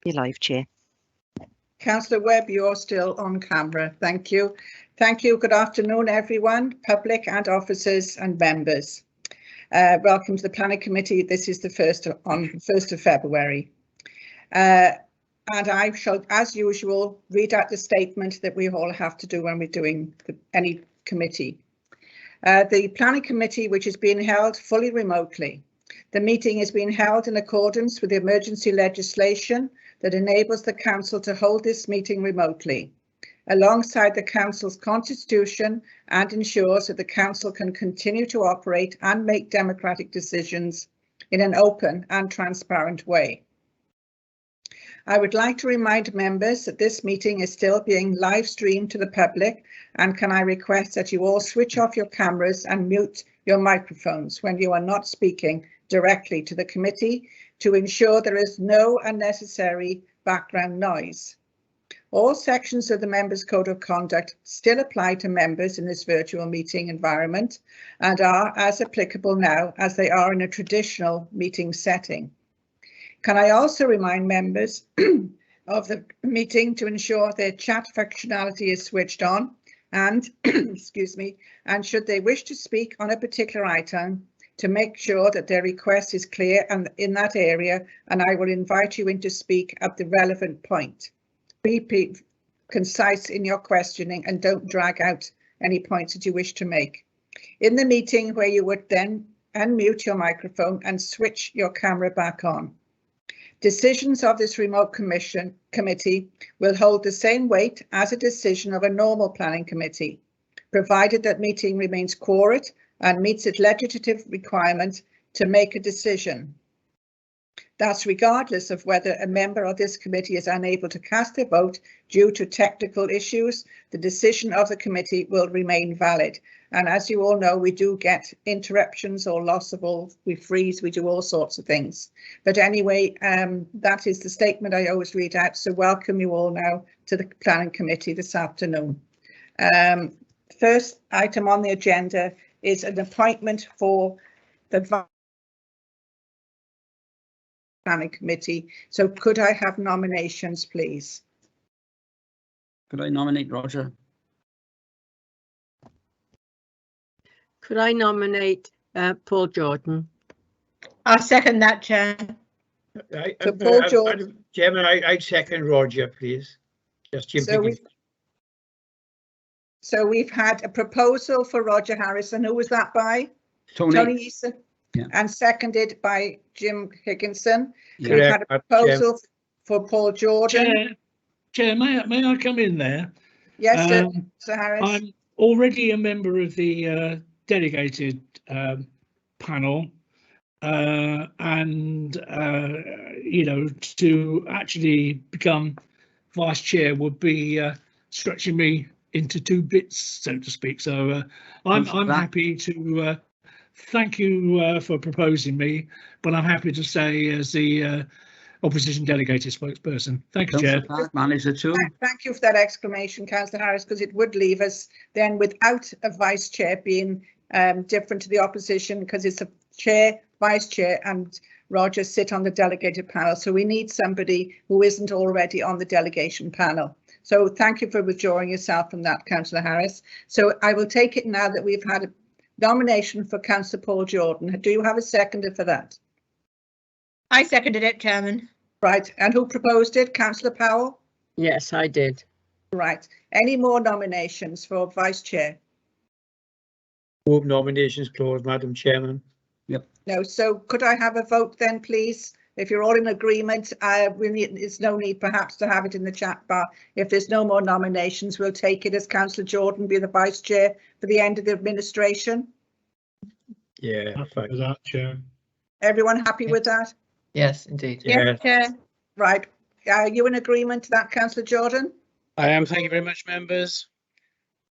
You're live, Chair. Councillor Webb, you're still on camera. Thank you. Thank you. Good afternoon, everyone, public and officers and members. Welcome to the Planning Committee. This is the 1st of February. And I shall, as usual, read out the statement that we all have to do when we're doing any committee. The Planning Committee, which is being held fully remotely. The meeting is being held in accordance with the emergency legislation that enables the Council to hold this meeting remotely, alongside the Council's constitution, and ensures that the Council can continue to operate and make democratic decisions in an open and transparent way. I would like to remind members that this meeting is still being live streamed to the public, and can I request that you all switch off your cameras and mute your microphones when you are not speaking directly to the committee to ensure there is no unnecessary background noise. All sections of the Members' Code of Conduct still apply to members in this virtual meeting environment and are as applicable now as they are in a traditional meeting setting. Can I also remind members of the meeting to ensure their chat functionality is switched on and, excuse me, and should they wish to speak on a particular item, to make sure that their request is clear and in that area, and I will invite you in to speak at the relevant point. Be concise in your questioning and don't drag out any points that you wish to make. In the meeting where you would then unmute your microphone and switch your camera back on. Decisions of this remote committee will hold the same weight as a decision of a normal planning committee, provided that meeting remains quorate and meets its legislative requirement to make a decision. That's regardless of whether a member of this committee is unable to cast a vote due to technical issues, the decision of the committee will remain valid. And as you all know, we do get interruptions or loss of all, we freeze, we do all sorts of things. But anyway, that is the statement I always read out. So welcome you all now to the Planning Committee this afternoon. First item on the agenda is an appointment for the Planning Committee. So could I have nominations, please? Could I nominate Roger? Could I nominate Paul Jordan? I second that, Chair. Paul Jordan. Chairman, I second Roger, please. Just So we've had a proposal for Roger Harrison. Who was that by? Tony Eason. Yeah. And seconded by Jim Higginson. Yeah. We've had a proposal for Paul Jordan. Chair, may I come in there? Yes, Sir Harris. I'm already a member of the delegated panel, and you know, to actually become vice chair would be stretching me into two bits, so to speak. So I'm happy to thank you for proposing me, but I'm happy to stay as the opposition delegated spokesperson. Thank you, Chair. Manager too. Thank you for that exclamation, Councillor Harris, because it would leave us then without a vice chair being different to the opposition, because it's a chair, vice chair, and Roger sit on the delegated panel. So we need somebody who isn't already on the delegation panel. So thank you for withdrawing yourself from that, Councillor Harris. So I will take it now that we've had a nomination for Councillor Paul Jordan. Do you have a seconder for that? I seconded it, Chairman. Right, and who proposed it? Councillor Powell? Yes, I did. Right. Any more nominations for Vice Chair? Move nominations closed, Madam Chairman. Yep. No, so could I have a vote then, please? If you're all in agreement, there's no need perhaps to have it in the chat bar. If there's no more nominations, we'll take it as Councillor Jordan be the Vice Chair for the end of the administration. Yeah, Happy with that, Chair. Everyone happy with that? Yes, indeed. Yes, Chair. Right. Are you in agreement to that, Councillor Jordan? I am. Thank you very much, members.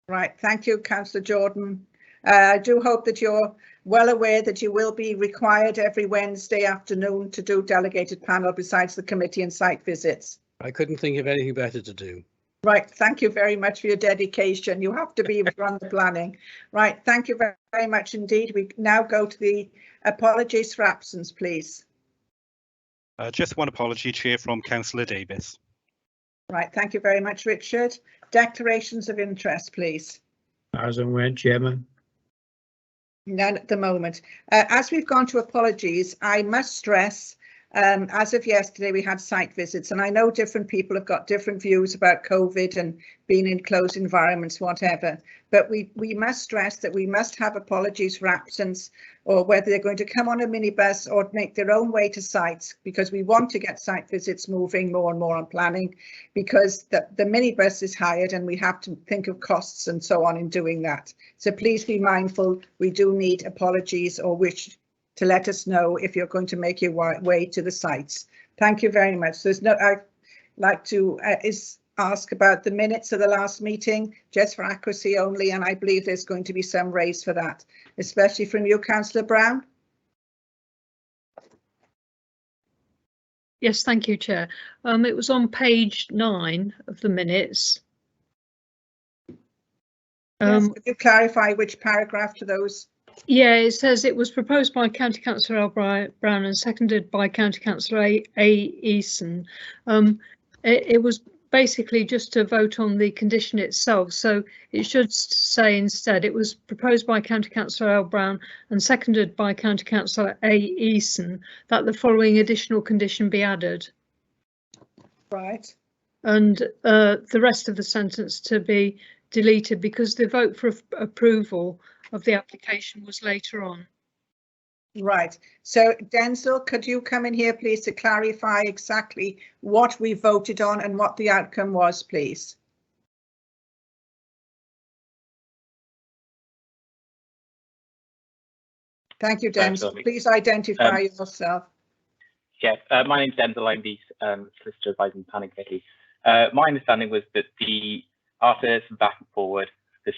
Right. Thank you, Councillor Jordan. I do hope that you're well aware that you will be required every Wednesday afternoon to do delegated panel besides the committee and site visits. I couldn't think of anything better to do. Right. Thank you very much for your dedication. You have to be on the planning. Right. Thank you very, very much indeed. We now go to the apologies for absence, please. Just one apology, Chair, from Councillor Davis. Right, thank you very much, Richard. Declarations of interest, please. As and when, Chairman. None at the moment. As we've gone to apologies, I must stress, as of yesterday, we had site visits, and I know different people have got different views about COVID and being in closed environments, whatever. But we must stress that we must have apologies for absence, or whether they're going to come on a minibus or make their own way to sites, because we want to get site visits moving more and more on planning, because the minibus is hired and we have to think of costs and so on in doing that. So please be mindful, we do need apologies or wish to let us know if you're going to make your way to the sites. Thank you very much. I'd like to ask about the minutes of the last meeting, just for accuracy only, and I believe there's going to be some raised for that, especially from you, Councillor Brown. Yes, thank you, Chair. It was on page 9 of the minutes. Yes, could you clarify which paragraph to those? Yeah, it says it was proposed by County Councillor L. Brown and seconded by County Councillor A. Eason. It was basically just to vote on the condition itself, so it should say instead it was proposed by County Councillor L. Brown and seconded by County Councillor A. Eason that the following additional condition be added. Right. And the rest of the sentence to be deleted because the vote for approval of the application was later on. Right. So Denzel, could you come in here, please, to clarify exactly what we voted on and what the outcome was, please? Thank you, Denzel. Please identify yourself. Yes, my name's Denzel. I'm the solicitor advising the planning committee. My understanding was that after some back and forward, the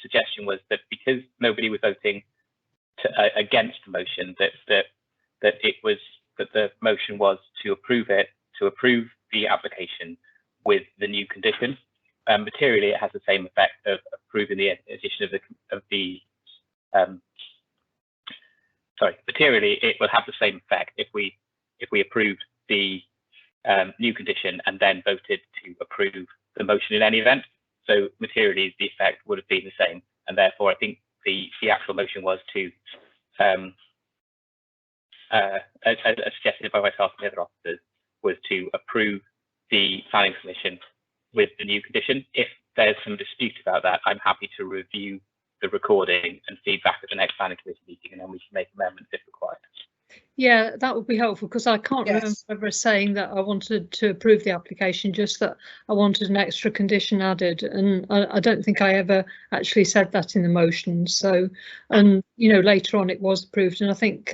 suggestion was that because nobody was voting against the motion, that the motion was to approve the application with the new condition. Materially, it has the same effect of approving the addition of the materially, it will have the same effect if we approved the new condition and then voted to approve the motion in any event. So materially, the effect would have been the same, and therefore I think the actual motion was to, as suggested by myself and the other officers, was to approve the planning permission with the new condition. If there's some dispute about that, I'm happy to review the recording and feedback at the next planning committee meeting, and then we can make amendments if required. Yeah, that would be helpful because I can't remember ever saying that I wanted to approve the application, just that I wanted an extra condition added, and I don't think I ever actually said that in the motion. So, and you know, later on it was approved, and I think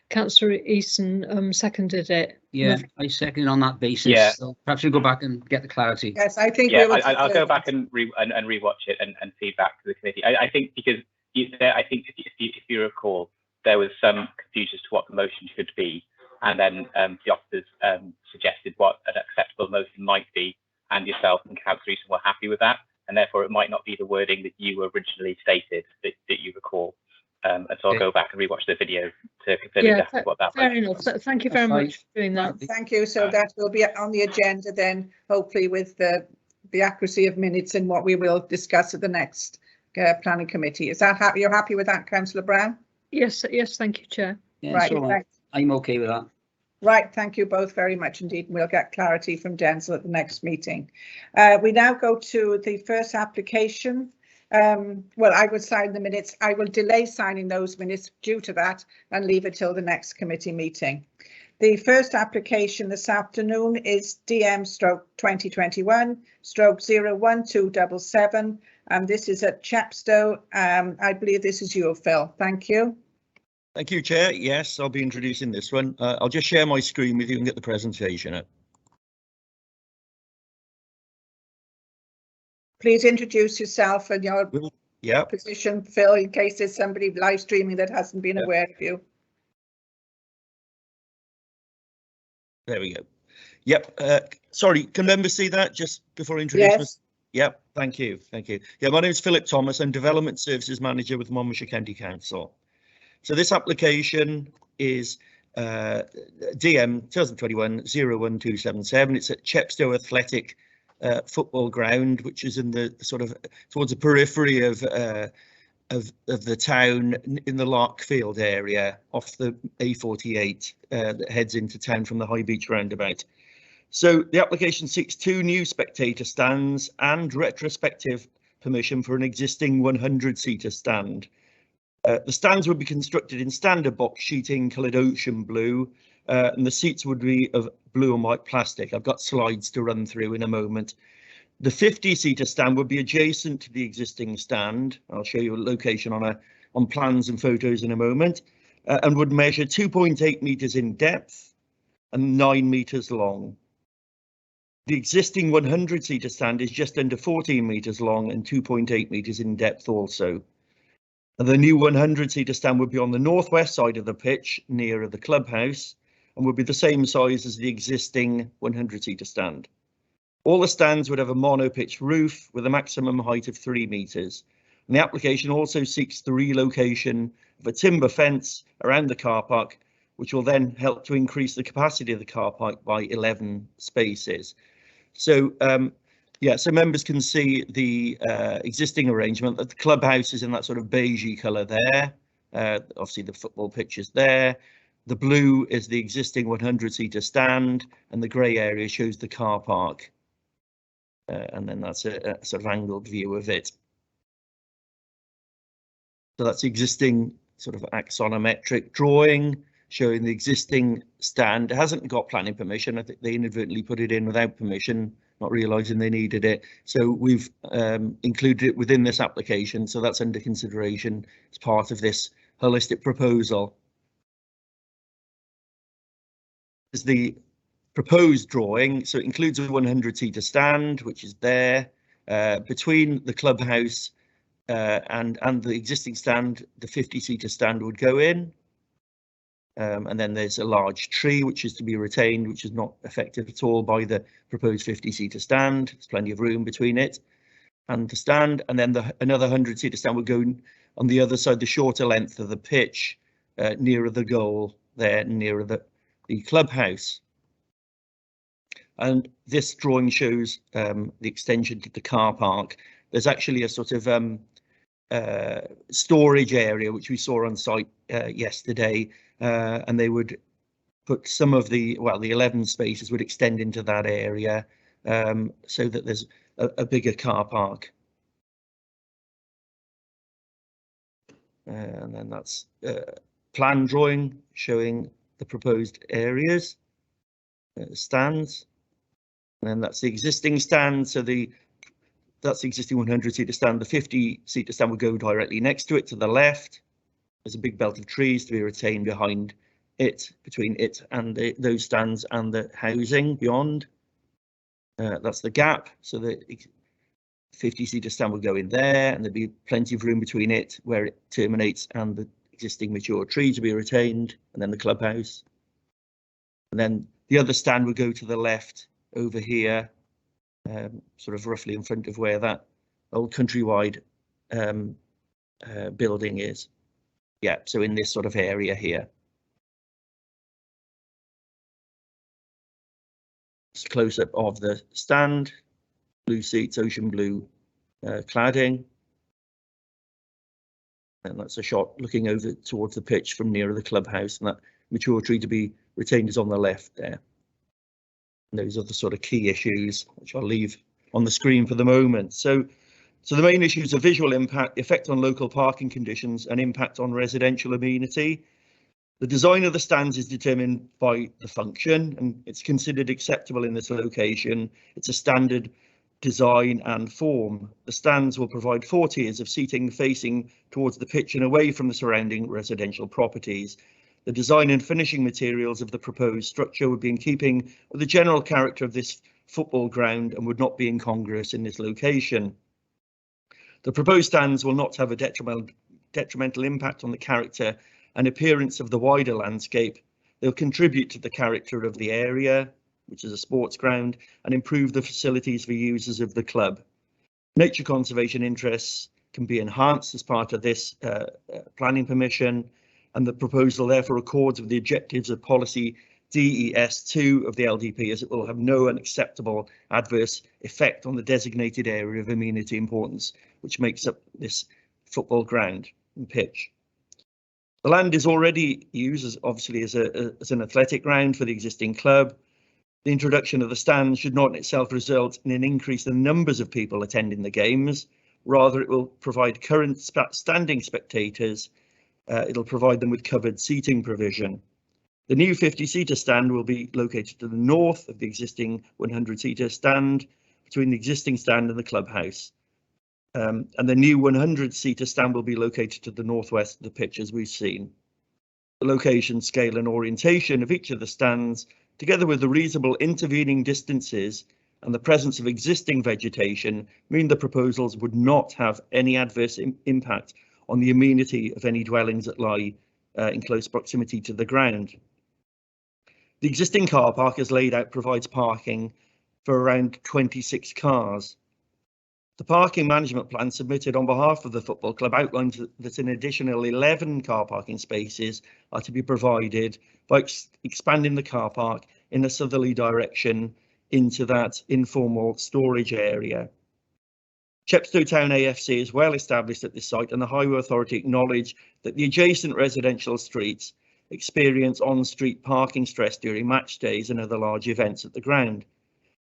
Councillor Eason seconded it. Yeah, I second on that basis. Yeah. So perhaps we'll go back and get the clarity. Yes, I think. Yeah, I'll go back and rewatch it and feedback to the committee. I think because I think if you recall, there was some confusion as to what the motion should be, and then the officers suggested what an acceptable motion might be, and yourself and Councillor Eason were happy with that, and therefore it might not be the wording that you originally stated that you recall. And so I'll go back and rewatch the video to confirm exactly what that was. Fair enough. So thank you very much for doing that. Thank you. So that will be on the agenda then, hopefully with the accuracy of minutes and what we will discuss at the next planning committee. Is that you're happy with that, Councillor Brown? Yes, thank you, Chair. Yeah, right, so I'm okay with that. Right, thank you both very much indeed. We'll get clarity from Denzel at the next meeting. We now go to the first application. Well, I will sign the minutes. I will delay signing those minutes due to that and leave it till the next committee meeting. The first application this afternoon is DM/2021/01277. This is at Chepstow. I believe this is you, Phil. Thank you. Thank you, Chair. Yes, I'll be introducing this one. I'll just share my screen with you and get the presentation up. Please introduce yourself and your position, Phil, in case there's somebody live streaming that hasn't been aware of you. There we go. Yep. Sorry, can members see that just before introducing? Yes. Yep. Thank you. Thank you. Yeah, my name is Philip Thomas. I'm Development Services Manager with Monmouthshire County Council. So this application is DM 2021-01277. It's at Chepstow Athletic football ground, which is in the sort of towards the periphery of the town, in the Larkfield area off the A48 that heads into town from the High Beach roundabout. So the application seeks 2 new spectator stands and retrospective permission for an existing 100-seater stand. The stands would be constructed in standard box sheeting coloured ocean blue, and the seats would be of blue and white plastic. I've got slides to run through in a moment. The 50-seater stand would be adjacent to the existing stand. I'll show you a location on plans and photos in a moment, and would measure 2.8 metres in depth and 9 metres long. The existing 100-seater stand is just under 14 metres long and 2.8 metres in depth also. And the new 100-seater stand would be on the northwest side of the pitch, nearer the clubhouse, and would be the same size as the existing 100-seater stand. All the stands would have a mono-pitch roof with a maximum height of 3 metres. And the application also seeks the relocation of a timber fence around the car park, which will then help to increase the capacity of the car park by 11 spaces. So yeah, so members can see the existing arrangement. That the clubhouse is in that sort of beigey colour there. Obviously the football pitch is there. The blue is the existing 100-seater stand, and the grey area shows the car park. And then that's a sort of angled view of it. So that's the existing sort of axonometric drawing showing the existing stand. It hasn't got planning permission. I think they inadvertently put it in without permission, not realising they needed it. So we've included it within this application. So that's under consideration as part of this holistic proposal. Is the proposed drawing. So it includes a 100-seater stand, which is there between the clubhouse and the existing stand. The 50-seater stand would go in. And then there's a large tree which is to be retained, which is not affected at all by the proposed 50-seater stand. There's plenty of room between it and the stand. And then another 100-seater stand would go on the other side, the shorter length of the pitch, nearer the goal there, nearer the clubhouse. And this drawing shows the extension to the car park. There's actually a sort of storage area which we saw on site yesterday, and they would put some of the 11 spaces would extend into that area, so that there's a bigger car park. And then that's plan drawing showing the proposed areas, stands. And then that's the existing stand. So that's the existing 100-seater stand. The 50-seater stand would go directly next to it to the left. There's a big belt of trees to be retained behind it, between it and those stands and the housing beyond. That's the gap. So the 50-seater stand would go in there, and there'd be plenty of room between it where it terminates and the existing mature tree to be retained, and then the clubhouse. And then the other stand would go to the left over here, sort of roughly in front of where that old Countrywide building is. Yeah, so in this sort of area here. It's a close-up of the stand, blue seats, ocean blue cladding. And that's a shot looking over towards the pitch from nearer the clubhouse, and that mature tree to be retained is on the left there. And those are the sort of key issues which I'll leave on the screen for the moment. So the main issues are visual impact, effect on local parking conditions, and impact on residential amenity. The design of the stands is determined by the function, and it's considered acceptable in this location. It's a standard design and form. The stands will provide 4 tiers of seating facing towards the pitch and away from the surrounding residential properties. The design and finishing materials of the proposed structure would be in keeping with the general character of this football ground and would not be incongruous in this location. The proposed stands will not have a detrimental impact on the character and appearance of the wider landscape. They'll contribute to the character of the area, which is a sports ground, and improve the facilities for users of the club. Nature conservation interests can be enhanced as part of this planning permission. and the proposal therefore accords with the objectives of policy DES2 of the LDP, as it will have no unacceptable adverse effect on the designated area of amenity importance, which makes up this football ground and pitch. The land is already used as an athletic ground for the existing club. The introduction of the stands should not in itself result in an increase in the numbers of people attending the games. Rather, it will provide current standing spectators. It'll provide them with covered seating provision. The new 50-seater stand will be located to the north of the existing 100-seater stand, between the existing stand and the clubhouse. And the new 100-seater stand will be located to the northwest of the pitch, as we've seen. The location, scale and orientation of each of the stands, together with the reasonable intervening distances and the presence of existing vegetation, mean the proposals would not have any adverse impact on the amenity of any dwellings that lie in close proximity to the ground. The existing car park as laid out provides parking for around 26 cars. The parking management plan submitted on behalf of the football club outlines that an additional 11 car parking spaces are to be provided by expanding the car park in a southerly direction into that informal storage area. Chepstow Town AFC is well established at this site, and the Highway Authority acknowledge that the adjacent residential streets experience on-street parking stress during match days and other large events at the ground.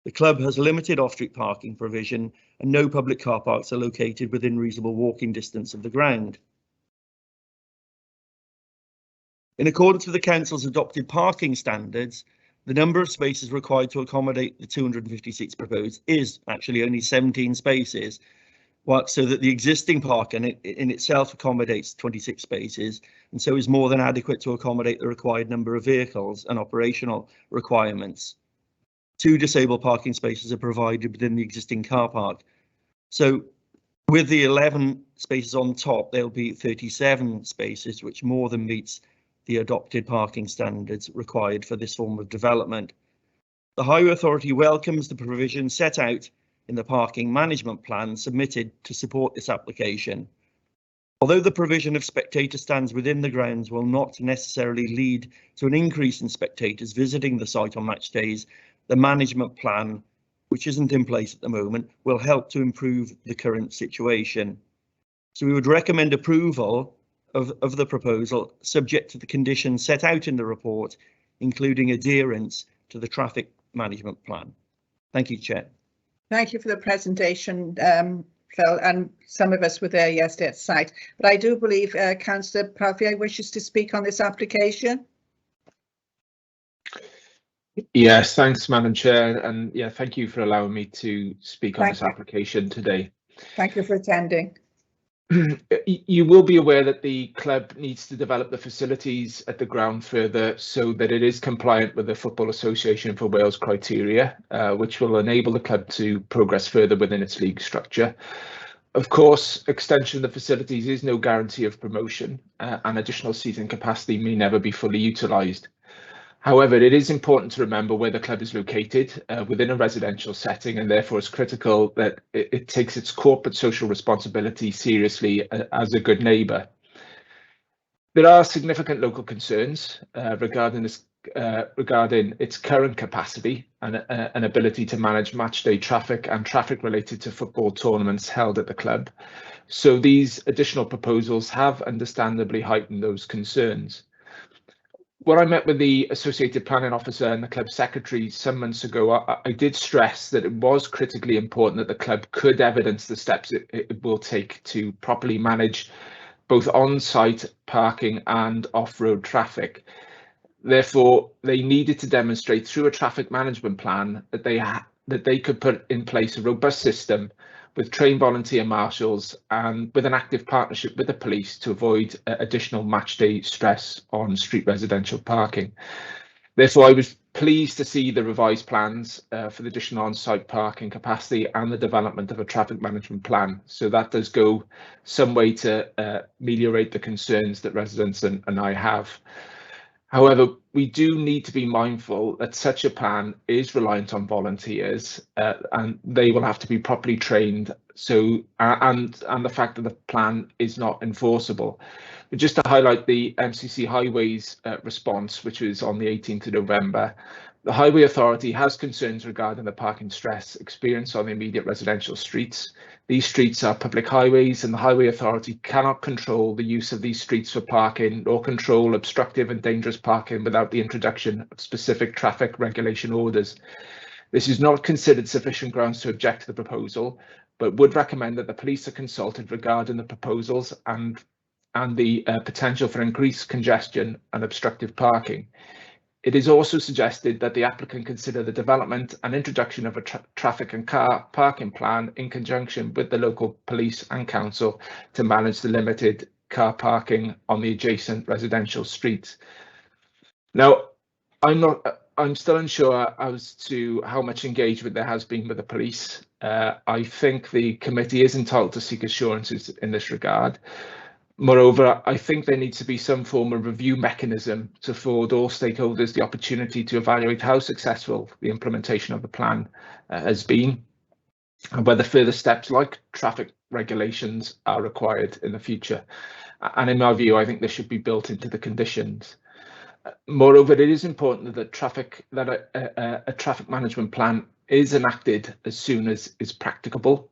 The club has limited off-street parking provision, and no public car parks are located within reasonable walking distance of the ground. In accordance with the council's adopted parking standards, the number of spaces required to accommodate the 250 seats proposed is actually only 17 spaces, so that the existing park in itself accommodates 26 spaces, and so is more than adequate to accommodate the required number of vehicles and operational requirements. 2 disabled parking spaces are provided within the existing car park. So with the 11 spaces on top, there'll be 37 spaces, which more than meets the adopted parking standards required for this form of development. The Highway Authority welcomes the provision set out in the parking management plan submitted to support this application. Although the provision of spectator stands within the grounds will not necessarily lead to an increase in spectators visiting the site on match days, the management plan, which isn't in place at the moment, will help to improve the current situation. So we would recommend approval of the proposal subject to the conditions set out in the report, including adherence to the traffic management plan. Thank you, Chair. Thank you for the presentation, Phil, and some of us were there yesterday at site. But I do believe Councillor Parfier wishes to speak on this application. Yes, thanks, Madam Chair, and yeah, thank you for allowing me to speak on this application today. Thank you for attending. You will be aware that the club needs to develop the facilities at the ground further so that it is compliant with the Football Association for Wales criteria, which will enable the club to progress further within its league structure. Of course, extension of the facilities is no guarantee of promotion, and additional seating capacity may never be fully utilised. However, it is important to remember where the club is located within a residential setting, and therefore it's critical that it takes its corporate social responsibility seriously as a good neighbour. There are significant local concerns regarding its current capacity and ability to manage matchday traffic and traffic related to football tournaments held at the club. So these additional proposals have understandably heightened those concerns. When I met with the Associated Planning Officer and the club secretary some months ago, I did stress that it was critically important that the club could evidence the steps it will take to properly manage both on-site parking and off-road traffic. Therefore, they needed to demonstrate through a traffic management plan that they could put in place a robust system with trained volunteer marshals and with an active partnership with the police to avoid additional matchday stress on street residential parking. Therefore, I was pleased to see the revised plans for the additional on-site parking capacity and the development of a traffic management plan. So that does go some way to ameliorate the concerns that residents and I have. However, we do need to be mindful that such a plan is reliant on volunteers and they will have to be properly trained So and the fact that the plan is not enforceable. But just to highlight the MCC Highways response, which was on the 18th of November, the Highway Authority has concerns regarding the parking stress experienced on the immediate residential streets. These streets are public highways, and the Highway Authority cannot control the use of these streets for parking or control obstructive and dangerous parking without the introduction of specific traffic regulation orders. This is not considered sufficient grounds to object to the proposal, but would recommend that the police are consulted regarding the proposals and the potential for increased congestion and obstructive parking. It is also suggested that the applicant consider the development and introduction of a traffic and car parking plan in conjunction with the local police and council to manage the limited car parking on the adjacent residential streets. Now, I'm still unsure as to how much engagement there has been with the police. I think the committee is entitled to seek assurances in this regard. Moreover, I think there needs to be some form of review mechanism to afford all stakeholders the opportunity to evaluate how successful the implementation of the plan has been, and whether further steps like traffic regulations are required in the future. And in my view, I think this should be built into the conditions. Moreover, it is important that a traffic management plan is enacted as soon as is practicable,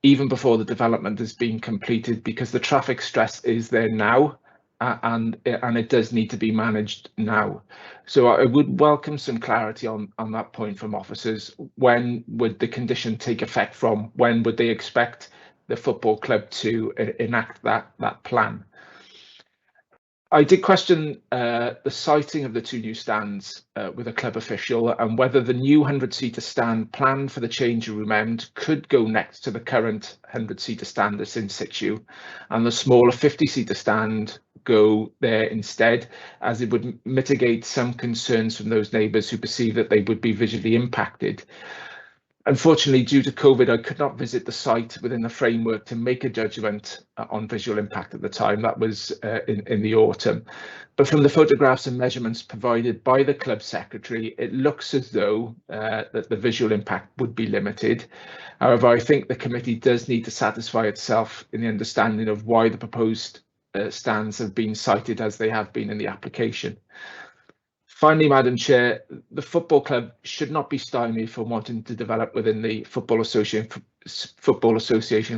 even before the development has been completed, because the traffic stress is there now, and it does need to be managed now. So I would welcome some clarity on that point from officers. When would the condition take effect from? When would they expect the football club to enact that plan? I did question the siting of the two new stands with a club official, and whether the new 100-seater stand planned for the changing room end could go next to the current 100-seater stand that's in situ, and the smaller 50-seater stand go there instead, as it would mitigate some concerns from those neighbours who perceive that they would be visually impacted. Unfortunately, due to COVID, I could not visit the site within the framework to make a judgment on visual impact at the time. That was in the autumn. But from the photographs and measurements provided by the club secretary, it looks as though that the visual impact would be limited. However, I think the committee does need to satisfy itself in the understanding of why the proposed stands have been cited as they have been in the application. Finally, Madam Chair, the football club should not be stymied for wanting to develop within the Football Association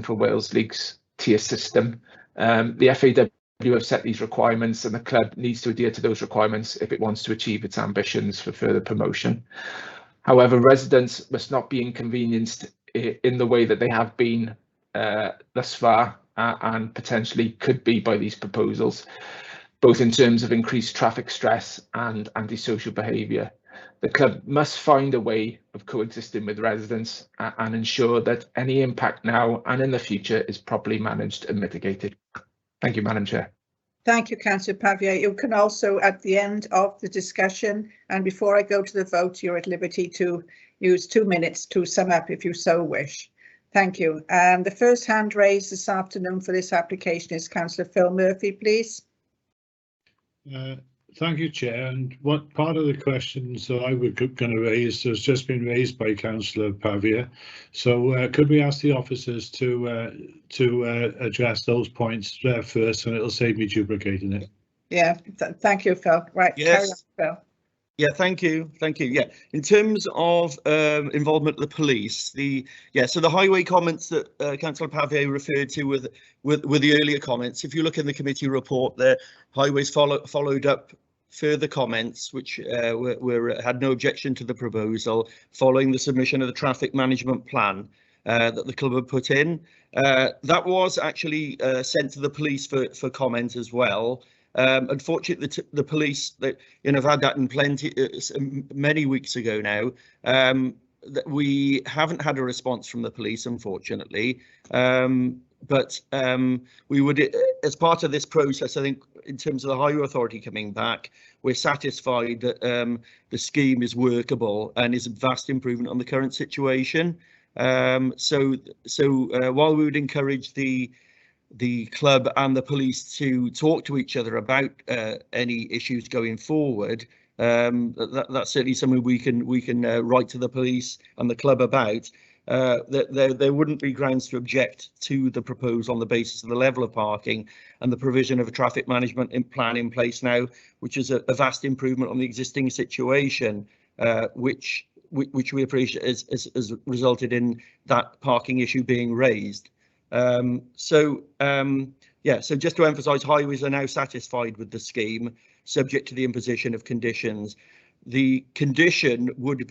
for Wales League's tier system. The FAW have set these requirements, and the club needs to adhere to those requirements if it wants to achieve its ambitions for further promotion. However, residents must not be inconvenienced in the way that they have been thus far, and potentially could be by these proposals, both in terms of increased traffic stress and antisocial behaviour. The club must find a way of coexisting with residents and ensure that any impact now and in the future is properly managed and mitigated. Thank you, Madam Chair. Thank you, Councillor Pavia. You can also, at the end of the discussion and before I go to the vote, you're at liberty to use 2 minutes to sum up if you so wish. Thank you. The first hand raised this afternoon for this application is Councillor Phil Murphy, please. Thank you, Chair. And what part of the questions that I was going to raise has just been raised by Councillor Pavia. So could we ask the officers to address those points first, and it'll save me duplicating it. Yeah, thank you, Phil. Right, yes. Carry on, Phil. Yeah, thank you. Yeah, in terms of involvement of the police, so the highway comments that Councillor Pavia referred to with the earlier comments, if you look in the committee report, the highways followed up further comments which had no objection to the proposal following the submission of the traffic management plan that the club had put in. That was actually sent to the police for comment as well. Unfortunately, the police that have had that in many weeks ago now. That we haven't had a response from the police, unfortunately. But we would, as part of this process, I think, in terms of the Highway Authority coming back, we're satisfied that the scheme is workable and is a vast improvement on the current situation. So while we would encourage the club and the police to talk to each other about any issues going forward, that's certainly something we can write to the police and the club about. that there wouldn't be grounds to object to the proposal on the basis of the level of parking and the provision of a traffic management plan in place now, which is a vast improvement on the existing situation, which we appreciate has resulted in that parking issue being raised. So just to emphasise, highways are now satisfied with the scheme, subject to the imposition of conditions. The condition would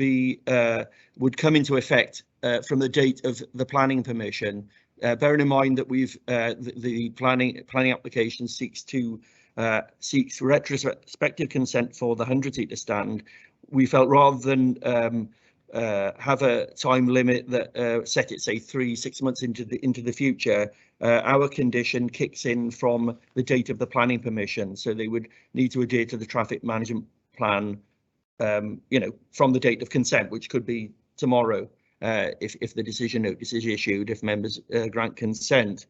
come into effect from the date of the planning permission. Bearing in mind that the planning application seeks retrospective consent for the 100-seater stand, we felt rather than have a time limit that set it, say, 6 months into the future, our condition kicks in from the date of the planning permission. So they would need to adhere to the traffic management plan, from the date of consent, which could be tomorrow, if the decision notice is issued, if members grant consent.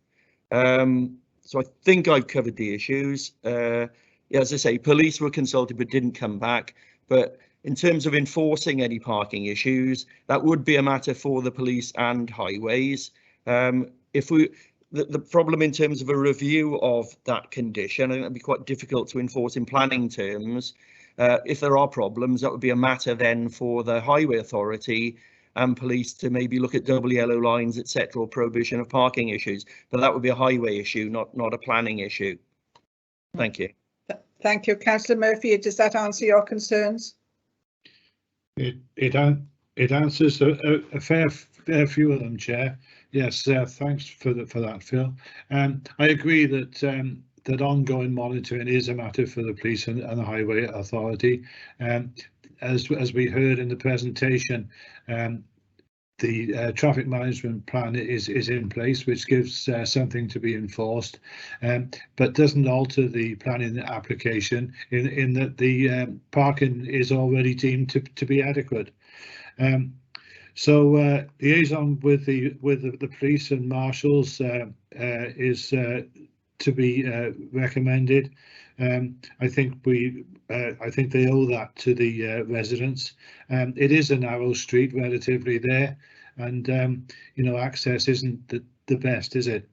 So I think I've covered the issues. As I say, police were consulted but didn't come back. But in terms of enforcing any parking issues, that would be a matter for the police and highways. The problem in terms of a review of that condition, I think that'd be quite difficult to enforce in planning terms. If there are problems, that would be a matter then for the highway authority and police to maybe look at double yellow lines, etc., or prohibition of parking issues. But that would be a highway issue, not a planning issue. Thank you. Thank you, Councillor Murphy. Does that answer your concerns? It answers a fair few of them, Chair. Yes, thanks for that, Phil. I agree that that ongoing monitoring is a matter for the police and the highway authority. As we heard in the presentation, the traffic management plan is in place, which gives something to be enforced, but doesn't alter the planning application in that the parking is already deemed to be adequate. So liaison with the police and marshals is to be recommended. I think they owe that to the residents. It is a narrow street relatively there, and access isn't the best, is it?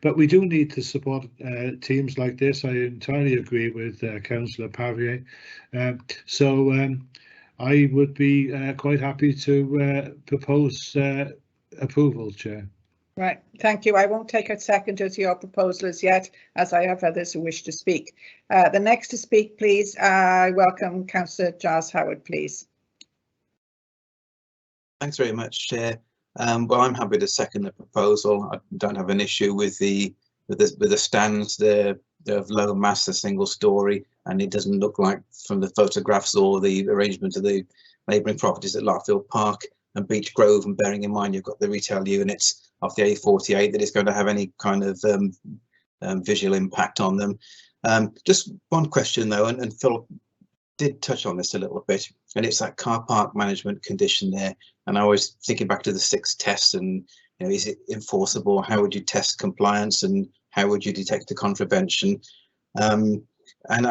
But we do need to support teams like this. I entirely agree with Councillor Pavier. So I would be quite happy to propose approval, Chair. Right, thank you. I won't take a seconder to your proposal as yet, as I have others who wish to speak. The next to speak, please, I welcome Councillor Giles Howard, please. Thanks very much, Chair. Well, I'm happy to second the proposal. I don't have an issue with the stands. They're of low mass, a single story, and it doesn't look like from the photographs or the arrangement of the neighbouring properties at Larkfield Park and Beech Grove, and bearing in mind you've got the retail units of the A48, that it's going to have any kind of visual impact on them. Just one question though, and Phil did touch on this a little bit, and it's that car park management condition there. And I was thinking back to the 6 tests, and is it enforceable? How would you test compliance, and how would you detect a contravention? And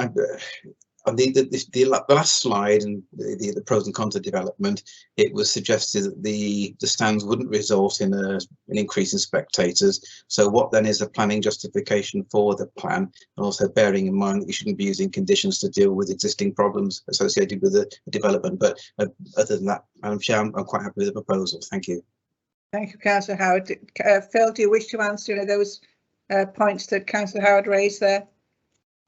on the last slide and the pros and cons of development, it was suggested that the stands wouldn't result in an increase in spectators. So what then is the planning justification for the plan? And also bearing in mind that we shouldn't be using conditions to deal with existing problems associated with the development. But other than that, Madam Chair, I'm quite happy with the proposal. Thank you. Thank you, Councillor Howard. Phil, do you wish to answer those points that Councillor Howard raised there?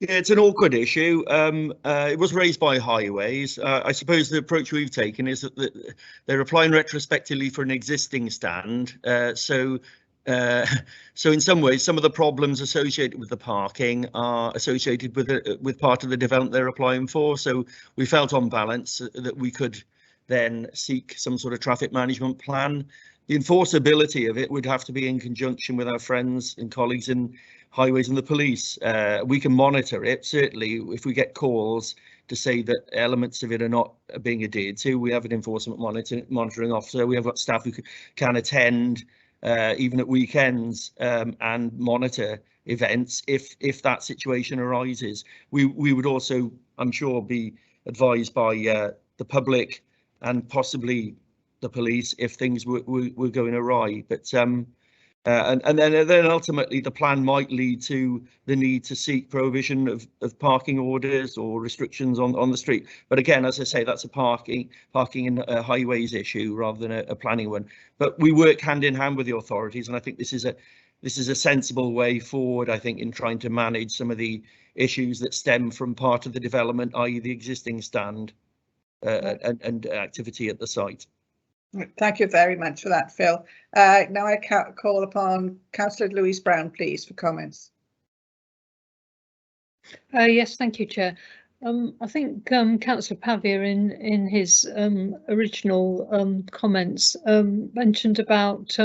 Yeah, it's an awkward issue. It was raised by highways. I suppose the approach we've taken is that they're applying retrospectively for an existing stand. So in some ways, some of the problems associated with the parking are associated with part of the development they're applying for. So we felt on balance that we could then seek some sort of traffic management plan. The enforceability of it would have to be in conjunction with our friends and colleagues in highways and the police. We can monitor it, certainly, if we get calls to say that elements of it are not being adhered to. We have an enforcement monitoring officer. We have got staff who can attend even at weekends and monitor events if that situation arises. We would also, I'm sure, be advised by the public and possibly the police if things were going awry. But and then ultimately the plan might lead to the need to seek prohibition of parking orders or restrictions on the street. But again, as I say, that's a parking and highways issue rather than a planning one. But we work hand in hand with the authorities, and I think this is a sensible way forward, I think, in trying to manage some of the issues that stem from part of the development, i.e. the existing stand and activity at the site. Thank you very much for that, Phil. Now I call upon Councillor Louise Brown, please, for comments. Yes, thank you, Chair. I think Councillor Pavia in his original comments mentioned about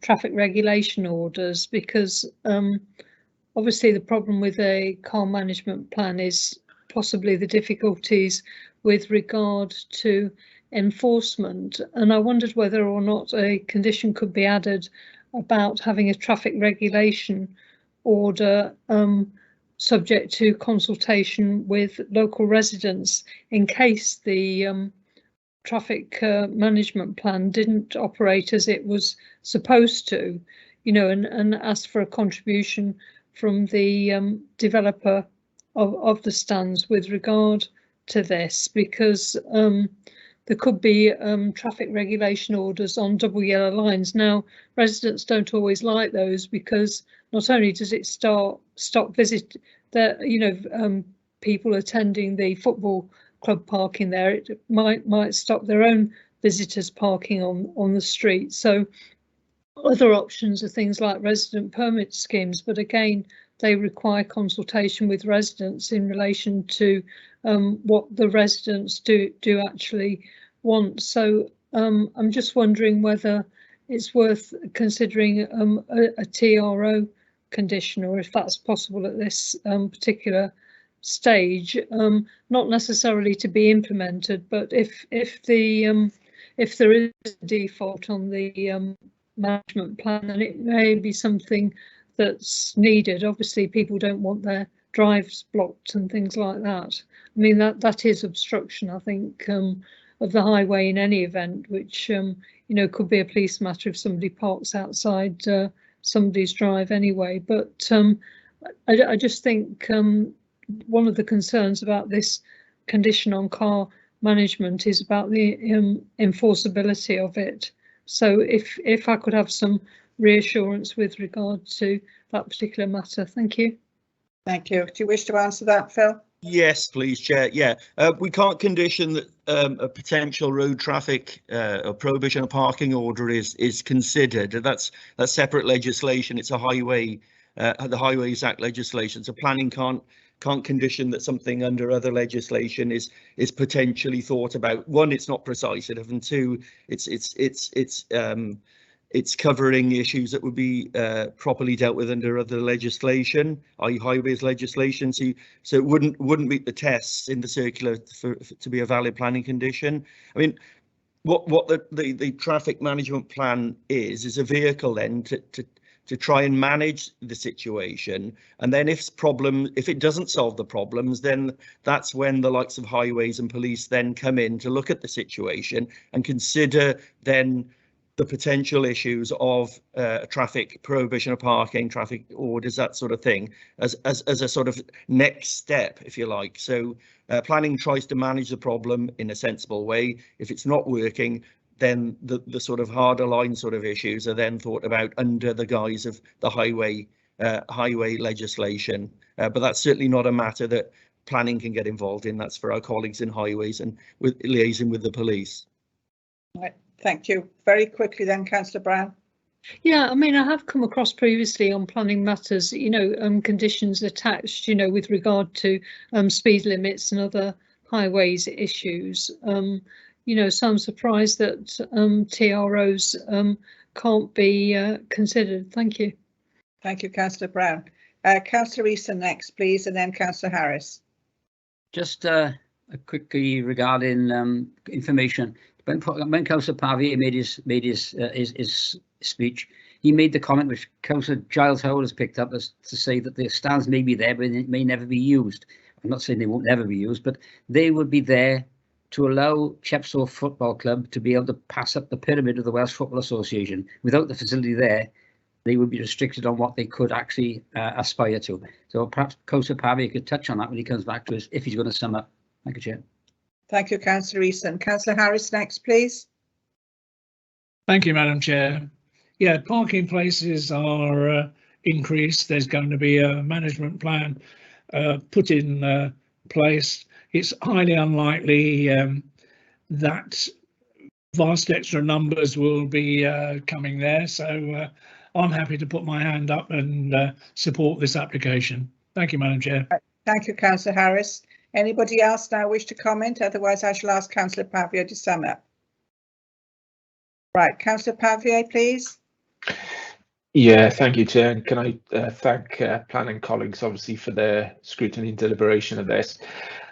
traffic regulation orders, because obviously the problem with a car management plan is possibly the difficulties with regard to enforcement, and I wondered whether or not a condition could be added about having a traffic regulation order subject to consultation with local residents in case the traffic management plan didn't operate as it was supposed to, you know, and ask for a contribution from the developer of the stands with regard to this, because there could be traffic regulation orders on double yellow lines. Now, residents don't always like those, because not only does it stop people attending the football club parking there, it might stop their own visitors parking on the street. So other options are things like resident permit schemes, but again, they require consultation with residents in relation to what the residents do actually want. So I'm just wondering whether it's worth considering a TRO condition, or if that's possible at this particular stage, not necessarily to be implemented, but if there is a default on the management plan, then it may be something that's needed. Obviously, people don't want their drives blocked and things like that. I mean, that is obstruction, I think, of the highway in any event, which you know, could be a police matter if somebody parks outside somebody's drive anyway. But I just think one of the concerns about this condition on car management is about the enforceability of it. So if I could have some reassurance with regard to that particular matter. Thank you. Thank you. Do you wish to answer that, Phil? Yes, please, Chair. Yeah, we can't condition that a potential road traffic or prohibition of parking order is considered. That's separate legislation. It's a highway, the Highways Act legislation. So planning can't condition that something under other legislation is potentially thought about. One, it's not precise enough, and two, it's covering issues that would be properly dealt with under other legislation, i.e. highways legislation. So it wouldn't meet the tests in the circular to be a valid planning condition. I mean, what the traffic management plan is a vehicle then to try and manage the situation, and then if it doesn't solve the problems, then that's when the likes of highways and police then come in to look at the situation and consider then the potential issues of traffic prohibition of parking, traffic orders, that sort of thing, as a sort of next step, if you like. So planning tries to manage the problem in a sensible way. If it's not working, then the sort of harder line sort of issues are then thought about under the guise of the highway legislation. But that's certainly not a matter that planning can get involved in. That's for our colleagues in highways and with liaising with the police. Right. Thank you. Very quickly then, Councillor Brown. Yeah, I mean, I have come across previously on planning matters, you know, conditions attached, you know, with regard to speed limits and other highways issues. You know, so I'm surprised that TROs can't be considered. Thank you. Thank you, Councillor Brown. Councillor Easton next, please, and then Councillor Harris. Just quickly regarding information. When Councillor Pavia made his speech, he made the comment which Councillor Giles Howell has picked up as to say that the stands may be there, but it may never be used. I'm not saying they won't never be used, but they would be there to allow Chepstow Football Club to be able to pass up the pyramid of the Welsh Football Association. Without the facility there, they would be restricted on what they could actually aspire to. So perhaps Councillor Pavia could touch on that when he comes back to us, if he's going to sum up. Thank you, Chair. Thank you, Councillor Easton. Councillor Harris next, please. Thank you, Madam Chair. Yeah, parking places are increased. There's going to be a management plan put in place. It's highly unlikely that vast extra numbers will be coming there. So I'm happy to put my hand up and support this application. Thank you, Madam Chair. Thank you, Councillor Harris. Anybody else now wish to comment? Otherwise, I shall ask Councillor Pavia to sum up. Right, Councillor Pavia, please. Yeah, thank you, Chair. And can I thank planning colleagues, obviously, for their scrutiny and deliberation of this.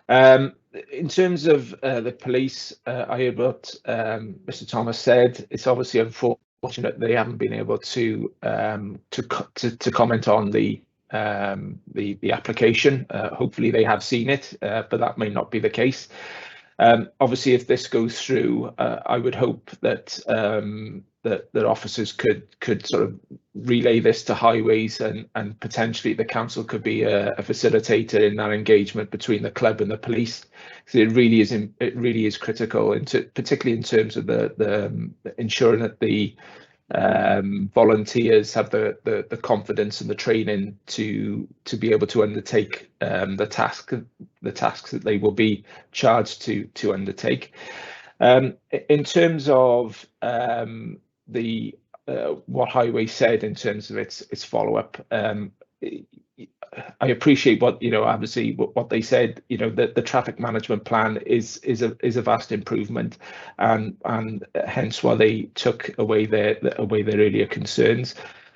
In terms of the police, I heard what Mr. Thomas said. It's obviously unfortunate they haven't been able to comment on the application. Hopefully they have seen it, but that may not be the case. Obviously, if this goes through, I would hope that that officers could sort of relay this to highways, and potentially the council could be a facilitator in that engagement between the club and the police. So it really is critical, particularly in terms of the ensuring that the volunteers have the confidence and the training to be able to undertake the tasks that they will be charged to undertake. In terms of what Highway said in terms of its follow-up, I appreciate what obviously what they said. That the traffic management plan is a vast improvement, and hence why they took away their earlier concerns.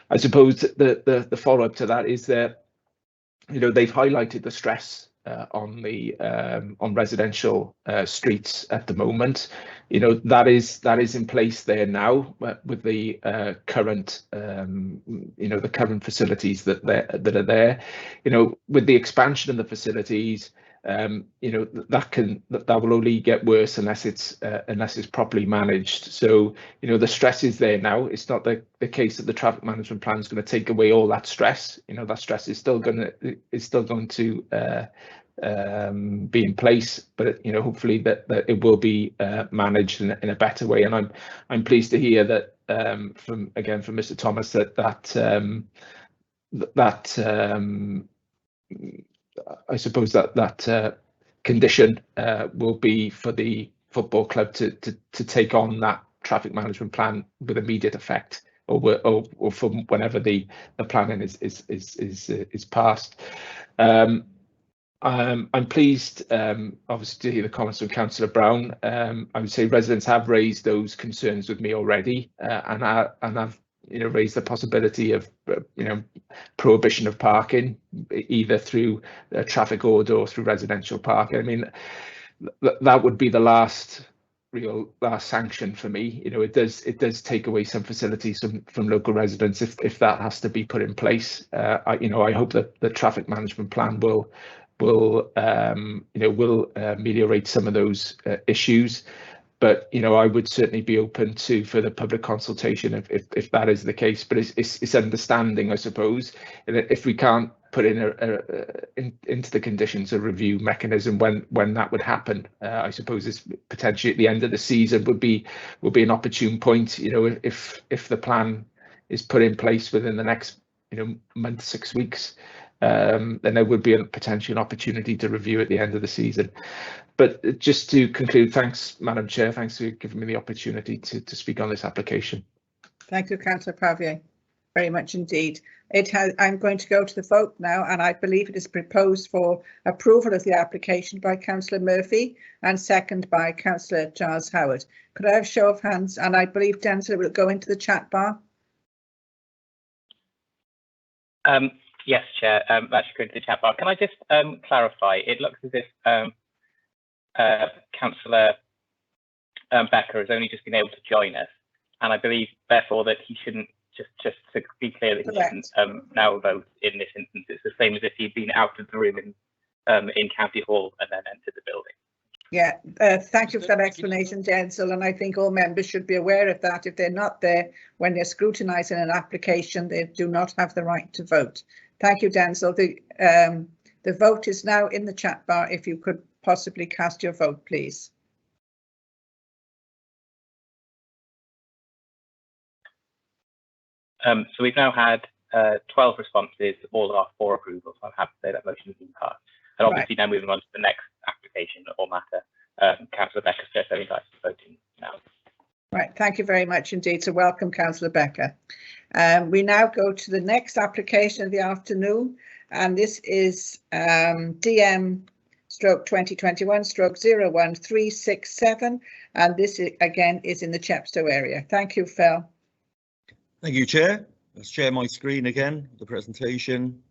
I suppose the follow-up to that is that they've highlighted the stress on residential streets at the moment. That is in place there now with the current the current facilities that are there. With the expansion of the facilities, that will only get worse unless it's properly managed. So the stress is there now. It's not the case that the traffic management plan is going to take away all that stress. That stress is still going to be in place, but hopefully that it will be managed in a better way. And I'm pleased to hear that from Mr. Thomas that I suppose that condition will be for the football club to take on that traffic management plan with immediate effect, or from whenever the planning is passed. I'm pleased, obviously, to hear the comments from Councillor Brown. I would say residents have raised those concerns with me already, and I've raised the possibility of prohibition of parking, either through a traffic order or through residential parking. I mean, that would be the last sanction for me. It does take away some facilities from local residents if that has to be put in place. I hope that the traffic management plan will ameliorate some of those issues. But I would certainly be open to further public consultation if that is the case. But it's understanding, I suppose, that if we can't put in into the conditions a review mechanism when that would happen, I suppose it's potentially at the end of the season would be an opportune point. If the plan is put in place within the next month, 6 weeks, then there would be a potential opportunity to review at the end of the season. But just to conclude, thanks, Madam Chair. Thanks for giving me the opportunity to speak on this application. Thank you, Councillor Pavia, very much indeed. I'm going to go to the vote now, and I believe it is proposed for approval of the application by Councillor Murphy and second by Councillor Giles Howard. Could I have a show of hands? And I believe Denzil will go into the chat bar. Yes, Chair. That should go into the chat bar. Can I just clarify? It looks as if Councillor Becker has only just been able to join us, and I believe therefore that he shouldn't, just to be clear, that he shouldn't now vote in this instance. It's the same as if he'd been out of the room in County Hall and then entered the building. Yeah, thank you for that explanation, Denzel, and I think all members should be aware of that. If they're not there when they're scrutinising an application, they do not have the right to vote. Thank you, Denzel. The vote is now in the chat bar. If you could possibly cast your vote, please. So we've now had 12 responses, all are for approval, so I'm happy to say that motion has been passed. And obviously now moving on to the next application or matter, Councillor Becker's just having to voting now. Right, thank you very much indeed. So welcome, Councillor Becker. We now go to the next application of the afternoon, and this is DM/2021/01367, and this again is in the Chepstow area. Thank you, Phil. Thank you, Chair. Let's share my screen again, the presentation.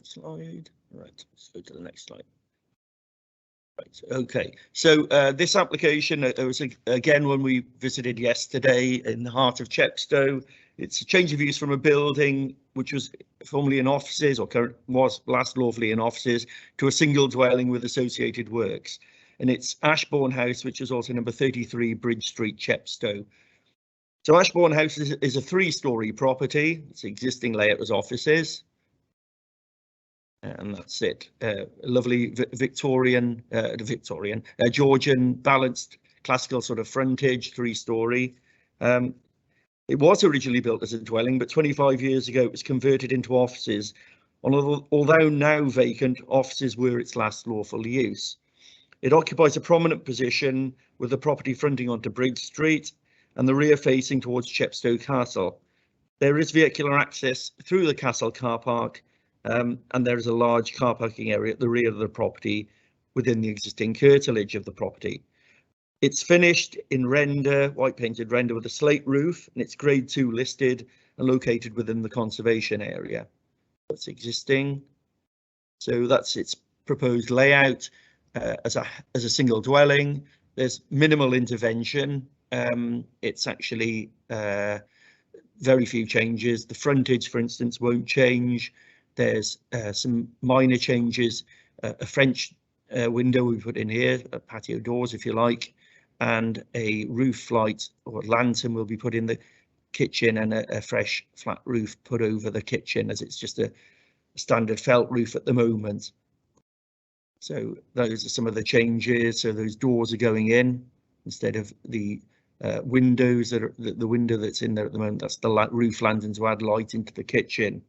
Slide. Right, let's go to the next slide. Right, okay. So this application, it was again when we visited yesterday in the heart of Chepstow. It's a change of use from a building which was formerly in offices or was last lawfully in offices to a single dwelling with associated works. And it's Ashborne House, which is also number 33 Bridge Street, Chepstow. So Ashborne House is a 3-storey property. It's existing layout as offices. And that's it. Lovely Victorian, Georgian balanced classical sort of frontage, 3-storey. It was originally built as a dwelling, but 25 years ago it was converted into offices. Although now vacant, offices were its last lawful use. It occupies a prominent position with the property fronting onto Bridge Street and the rear facing towards Chepstow Castle. There is vehicular access through the castle car park, and there is a large car parking area at the rear of the property within the existing curtilage of the property. It's finished in render, white painted render with a slate roof, and it's grade 2 listed and located within the conservation area. That's existing. So that's its proposed layout. As a single dwelling, there's minimal intervention. It's actually very few changes. The frontage, for instance, won't change. There's some minor changes. A French window we put in here, patio doors, if you like, and a roof light or lantern will be put in the kitchen, and a fresh flat roof put over the kitchen, as it's just a standard felt roof at the moment. So those are some of the changes. So those doors are going in instead of the windows that are the window that's in there at the moment. That's the roof lantern to add light into the kitchen.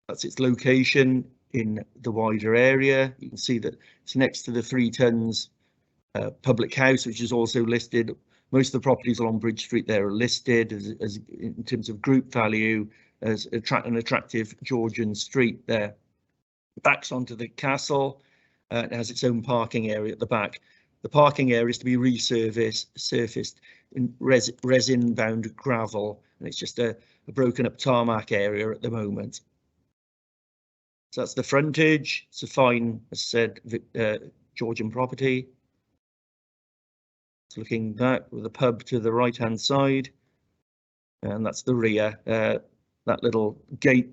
That's its location in the wider area. You can see that it's next to the 3 tons public house, which is also listed. Most of the properties along Bridge Street there are listed as in terms of group value as an attractive Georgian street there. It backs onto the castle. It has its own parking area at the back. The parking area is to be surfaced in resin-bound gravel, and it's just a broken up tarmac area at the moment. So that's the frontage. It's a fine, as I said, Georgian property. It's looking back with a pub to the right-hand side, and that's the rear. That little gate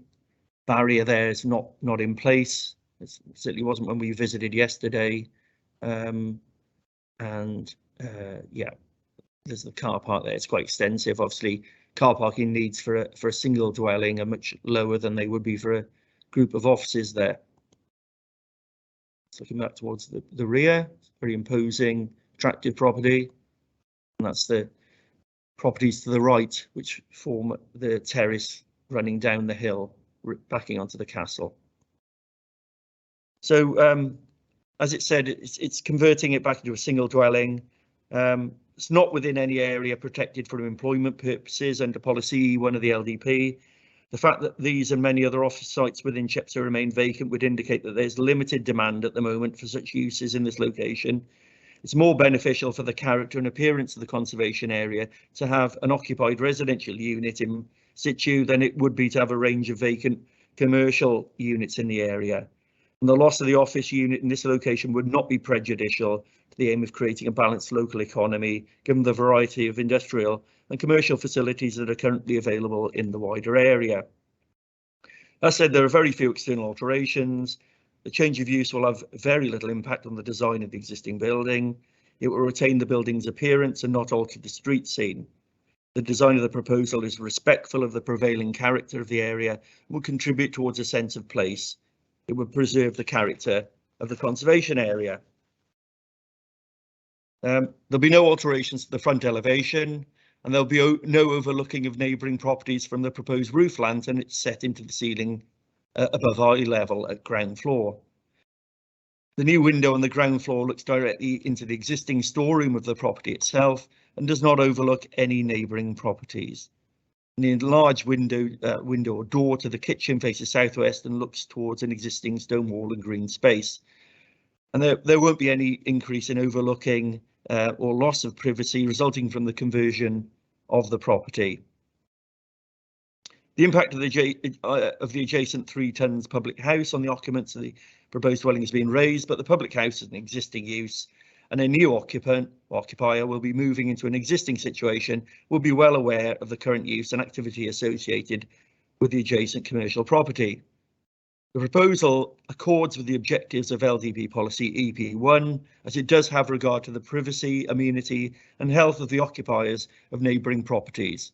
barrier there is not in place. It certainly wasn't when we visited yesterday. Yeah, there's the car park there. It's quite extensive. Obviously, car parking needs for a single dwelling are much lower than they would be for a group of offices there. It's looking back towards the rear. It's very imposing, attractive property. And that's the properties to the right, which form the terrace running down the hill, backing onto the castle. So, as it said, it's converting it back into a single dwelling. It's not within any area protected for employment purposes under policy 1 of the LDP. The fact that these and many other office sites within Chepstow remain vacant would indicate that there's limited demand at the moment for such uses in this location. It's more beneficial for the character and appearance of the conservation area to have an occupied residential unit in situ than it would be to have a range of vacant commercial units in the area. And the loss of the office unit in this location would not be prejudicial to the aim of creating a balanced local economy, given the variety of industrial and commercial facilities that are currently available in the wider area. As said, there are very few external alterations. The change of use will have very little impact on the design of the existing building. It will retain the building's appearance and not alter the street scene. The design of the proposal is respectful of the prevailing character of the area and will contribute towards a sense of place. It will preserve the character of the conservation area. There'll be no alterations to the front elevation, and there'll be no overlooking of neighbouring properties from the proposed roof lantern. It's set into the ceiling above eye level at ground floor. The new window on the ground floor looks directly into the existing storeroom of the property itself and does not overlook any neighbouring properties. The enlarged window or door to the kitchen faces southwest and looks towards an existing stone wall and green space. And there won't be any increase in overlooking or loss of privacy resulting from the conversion of the property. The impact of the adjacent 3 tons public house on the occupants of the proposed dwelling has been raised, but the public house is an existing use, and a new occupier will be moving into an existing situation, will be well aware of the current use and activity associated with the adjacent commercial property. The proposal accords with the objectives of LDP policy EP1, as it does have regard to the privacy, amenity and health of the occupiers of neighbouring properties.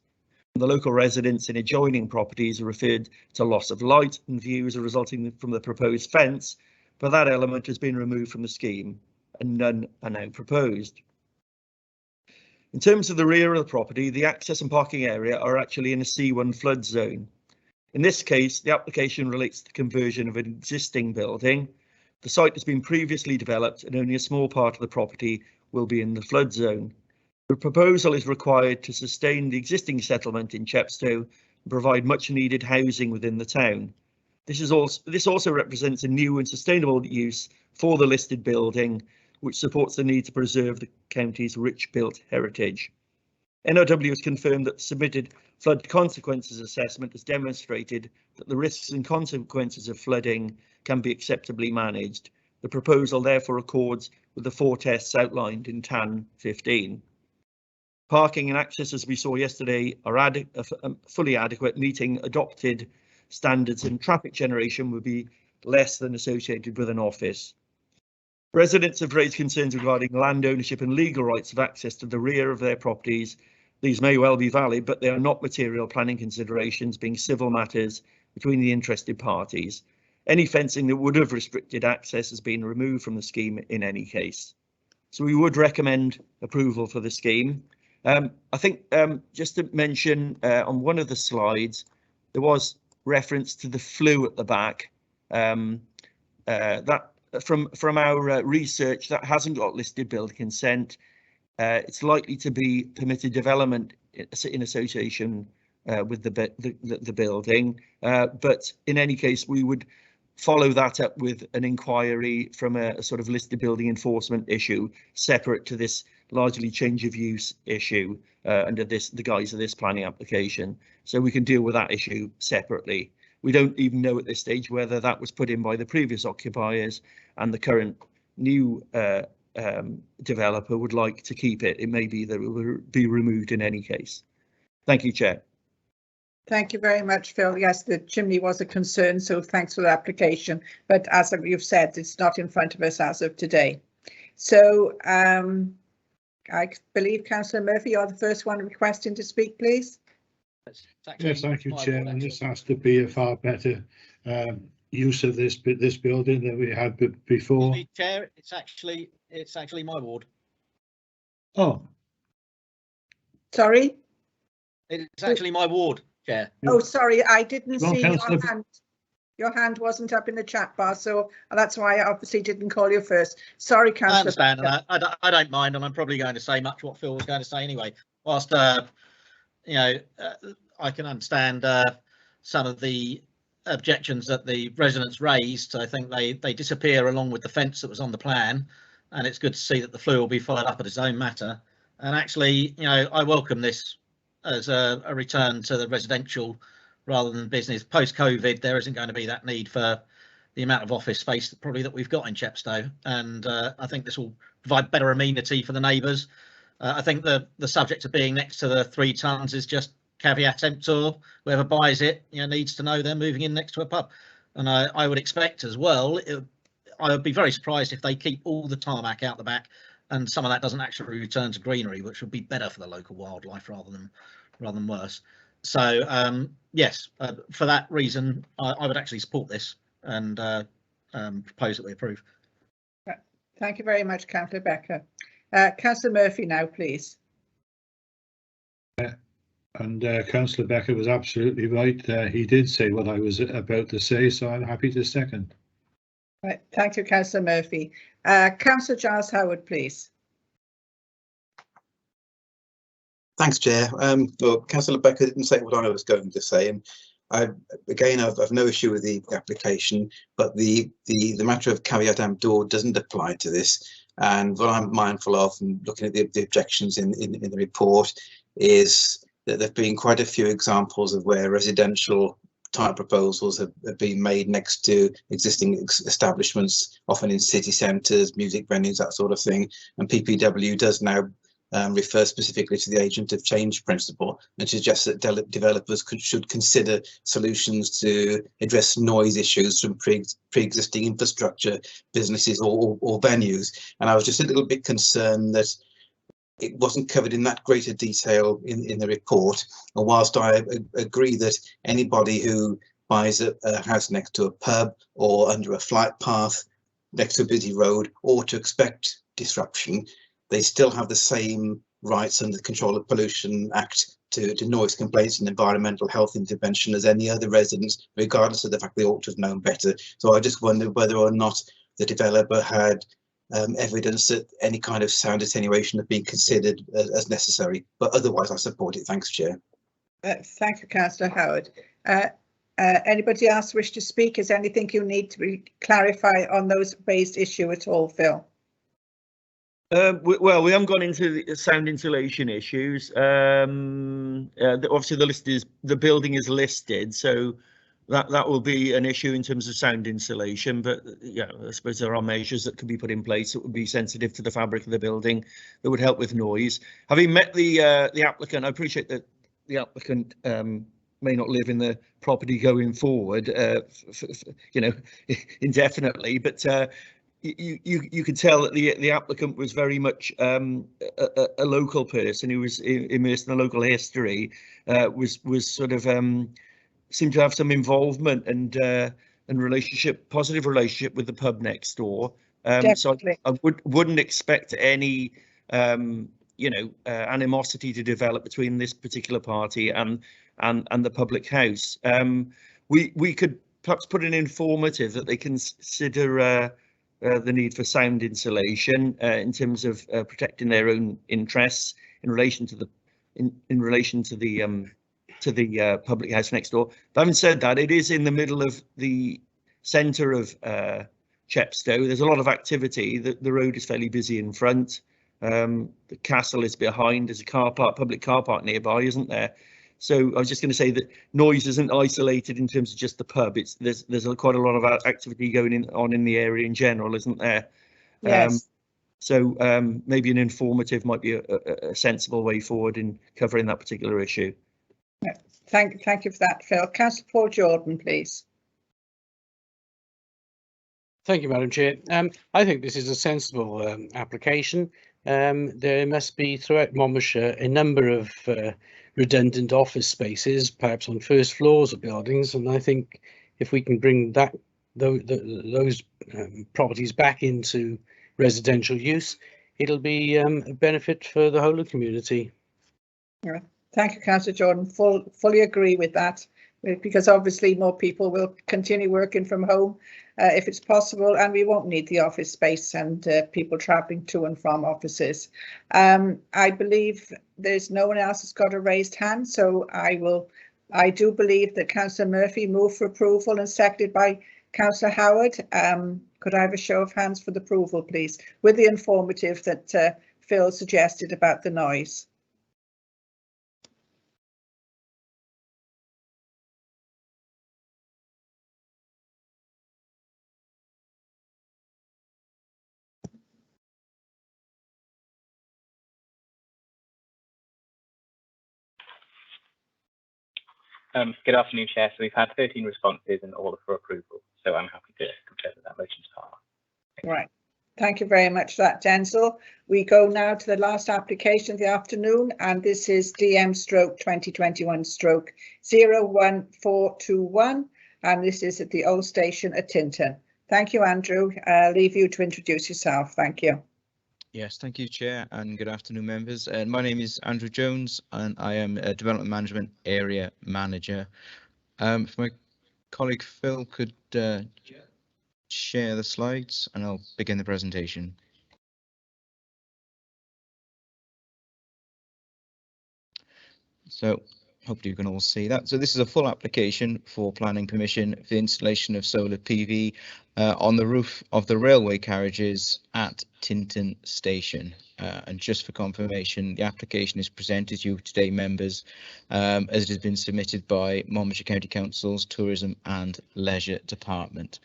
The local residents in adjoining properties are referred to loss of light and views resulting from the proposed fence, but that element has been removed from the scheme and none are now proposed. In terms of the rear of the property, the access and parking area are actually in a C1 flood zone. In this case, the application relates to the conversion of an existing building. The site has been previously developed and only a small part of the property will be in the flood zone. The proposal is required to sustain the existing settlement in Chepstow and provide much needed housing within the town. This also represents a new and sustainable use for the listed building, which supports the need to preserve the county's rich built heritage. NRW has confirmed that the submitted flood consequences assessment has demonstrated that the risks and consequences of flooding can be acceptably managed. The proposal therefore accords with the 4 tests outlined in TAN 15. Parking and access, as we saw yesterday, are fully adequate, meeting adopted standards, and traffic generation would be less than associated with an office. Residents have raised concerns regarding land ownership and legal rights of access to the rear of their properties. These may well be valid, but they are not material planning considerations, being civil matters between the interested parties. Any fencing that would have restricted access has been removed from the scheme in any case. So we would recommend approval for the scheme. I think just to mention on one of the slides, there was reference to the flue at the back. That from our research, that hasn't got listed building consent. It's likely to be permitted development in association with the building, but in any case, we would follow that up with an inquiry from a sort of listed building enforcement issue separate to this largely change of use issue under the guise of this planning application. So we can deal with that issue separately. We don't even know at this stage whether that was put in by the previous occupiers and the current new developer would like to keep it. It may be that it will be removed in any case. Thank you, Chair. Thank you very much, Phil. Yes, the chimney was a concern, so thanks for the application. But as you've said, it's not in front of us as of today. So I believe Councillor Murphy, you're the first one requesting to speak, please. Yes, thank you, Chair. And this has to be a far better use of this building than we had before. Chair, it's actually my ward. Oh, sorry. It's actually my ward, Chair. Oh, sorry, I didn't see Councillor, your hand. Your hand wasn't up in the chat bar, so that's why I obviously didn't call you first. Sorry, Councillor. I understand, and I don't mind, and I'm probably going to say much what Phil was going to say anyway. Whilst you know, I can understand some of the objections that the residents raised. I think they disappear along with the fence that was on the plan, and it's good to see that the flue will be followed up at its own matter. And actually, you know, I welcome this as a return to the residential rather than business. Post-COVID, there isn't going to be that need for the amount of office space probably that we've got in Chepstow, and I think this will provide better amenity for the neighbours. I think the subject of being next to the 3 tons is just caveat emptor. Whoever buys it, needs to know they're moving in next to a pub. And I would expect as well, I would be very surprised if they keep all the tarmac out the back and some of that doesn't actually return to greenery, which would be better for the local wildlife rather than worse. So yes, for that reason, I would actually support this and propose that we approve. Thank you very much, Councillor Becker. Councillor Murphy now, please. And Councillor Becker was absolutely right. He did say what I was about to say, so I'm happy to second. Right, thank you, Councillor Murphy. Councillor Giles Howard, please. Thanks, Chair. Well, Councillor Becker didn't say what I was going to say, and I've no issue with the application, but the matter of caveat emptor doesn't apply to this. And what I'm mindful of, and looking at the objections in the report, is that there have been quite a few examples of where residential type proposals have been made next to existing establishments, often in city centres, music venues, that sort of thing. And PPW does now refer specifically to the agent of change principle and suggests that developers should consider solutions to address noise issues from pre-existing infrastructure, businesses or venues. And I was just a little bit concerned that it wasn't covered in that greater detail in the report. And whilst I agree that anybody who buys a house next to a pub or under a flight path next to a busy road ought to expect disruption, they still have the same rights under the Control of Pollution Act to noise complaints and environmental health intervention as any other residents, regardless of the fact they ought to have known better. So I just wondered whether or not the developer had evidence that any kind of sound attenuation had been considered as necessary, but otherwise I support it. Thanks, Chair. Thank you, Councillor Howard. Anybody else wish to speak? Is there anything you need to clarify on those raised issue at all, Phil? Well, we haven't gone into the sound insulation issues. Obviously, the building is listed, so that will be an issue in terms of sound insulation. But yeah, I suppose there are measures that could be put in place that would be sensitive to the fabric of the building that would help with noise. Having met the applicant, I appreciate that the applicant may not live in the property going forward, indefinitely, but. You could tell that the applicant was very much a local person who was immersed in the local history, was sort of seemed to have some involvement and positive relationship with the pub next door. So I wouldn't expect any animosity to develop between this particular party and the public house. We could perhaps put an informative that they consider the need for sound insulation in terms of protecting their own interests in relation to the public house next door. But having said that, it is in the middle of the centre of Chepstow. There's a lot of activity. The road is fairly busy in front. The castle is behind. There's a public car park nearby, isn't there? So I was just going to say that noise isn't isolated in terms of just the pub. There's quite a lot of activity going on in the area in general, isn't there? Yes. So maybe an informative might be a sensible way forward in covering that particular issue. Yeah. Thank you for that, Phil. Councillor Paul Jordan, please. Thank you, Madam Chair. I think this is a sensible application. There must be throughout Monmouthshire a number of redundant office spaces, perhaps on first floors of buildings, and I think if we can bring those properties back into residential use, it'll be a benefit for the whole of the community. Yeah. Thank you, Councillor Jordan. Fully agree with that, because obviously more people will continue working from home if it's possible, and we won't need the office space and people travelling to and from offices. I believe there's no one else that's got a raised hand, so I do believe that Councillor Murphy moved for approval and seconded by Councillor Howard. Could I have a show of hands for the approval, please, with the informative that Phil suggested about the noise? Good afternoon, Chair. So we've had 13 responses and all are for approval. So I'm happy to confirm that motion's passed. Right. Thank you very much for that, Denzel. We go now to the last application of the afternoon, and this is DM stroke 2021 stroke 01421, and this is at the old station at Tinton. Thank you, Andrew. I'll leave you to introduce yourself. Thank you. Yes, thank you, Chair, and good afternoon, members. My name is Andrew Jones, and I am a Development Management Area Manager. If my colleague Phil could share the slides, and I'll begin the presentation. So hopefully you can all see that. So this is a full application for planning permission for the installation of solar PV on the roof of the railway carriages at Tinton Station. And just for confirmation, the application is presented to you today, members, as it has been submitted by Monmouthshire County Council's Tourism and Leisure Department.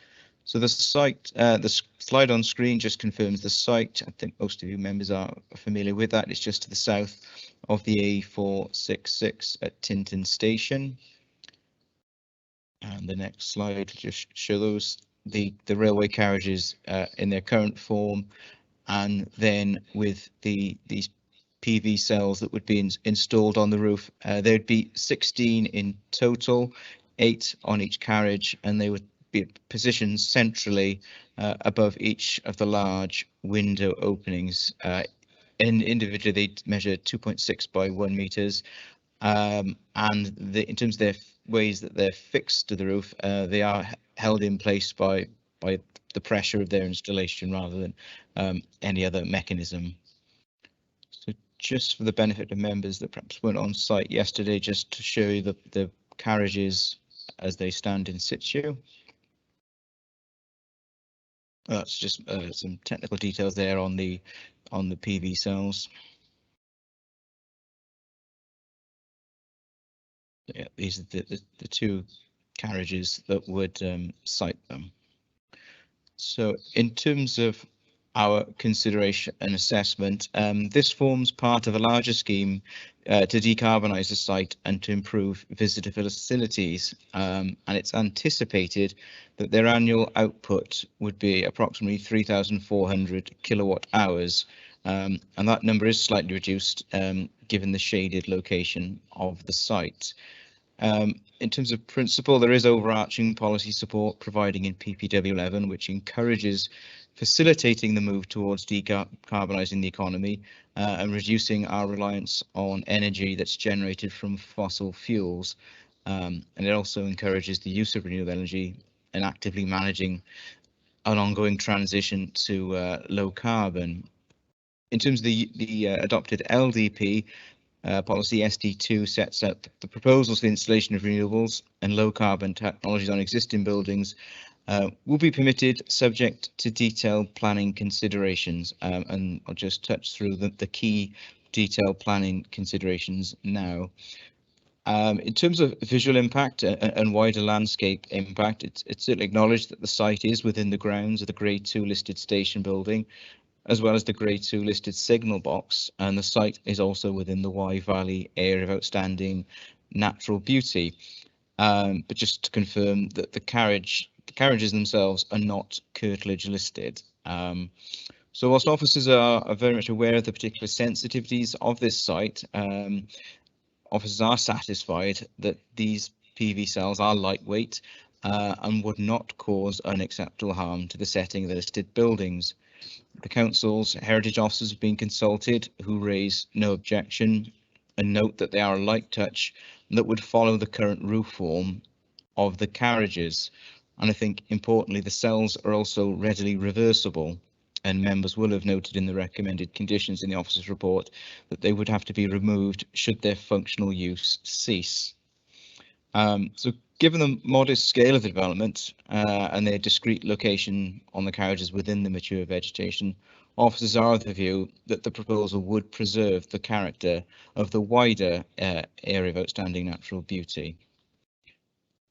So the site, the slide on screen just confirms the site. I think most of you members are familiar with that. It's just to the south of the A466 at Tinton Station. And the next slide just shows the railway carriages in their current form, and then with these PV cells that would be installed on the roof. There'd be 16 in total, 8 on each carriage, and they would be positioned centrally above each of the large window openings. And individually, they measure 2.6 by 1 meters, and in terms of their ways that they're fixed to the roof, they are held in place by the pressure of their installation rather than any other mechanism. So just for the benefit of members that perhaps weren't on site yesterday, just to show you the carriages as they stand in situ. That's just some technical details there on the PV cells. Yeah, these are the two carriages that would site them. So in terms of our consideration and assessment, this forms part of a larger scheme to decarbonise the site and to improve visitor facilities, and it's anticipated that their annual output would be approximately 3,400 kilowatt hours, and that number is slightly reduced given the shaded location of the site. In terms of principle, there is overarching policy support providing in PPW 11, which encourages facilitating the move towards decarbonising the economy and reducing our reliance on energy that's generated from fossil fuels. And it also encourages the use of renewable energy and actively managing an ongoing transition to low carbon. In terms of the adopted LDP, policy, SD2 sets out the proposals for the installation of renewables and low carbon technologies on existing buildings will be permitted subject to detailed planning considerations, and I'll just touch through the key detailed planning considerations now. In terms of visual impact and wider landscape impact, it's certainly acknowledged that the site is within the grounds of the Grade 2 listed station building, as well as the Grade 2 listed signal box, and the site is also within the Wye Valley Area of Outstanding Natural Beauty. But just to confirm that the carriages themselves are not curtilage listed. So whilst officers are very much aware of the particular sensitivities of this site, officers are satisfied that these PV cells are lightweight and would not cause unacceptable harm to the setting of the listed buildings. The council's heritage officers have been consulted, who raise no objection and note that they are a light touch that would follow the current roof form of the carriages. And I think importantly, the cells are also readily reversible, and members will have noted in the recommended conditions in the officer's report that they would have to be removed should their functional use cease. So given the modest scale of the development and their discrete location on the carriages within the mature vegetation, officers are of the view that the proposal would preserve the character of the wider area of outstanding natural beauty.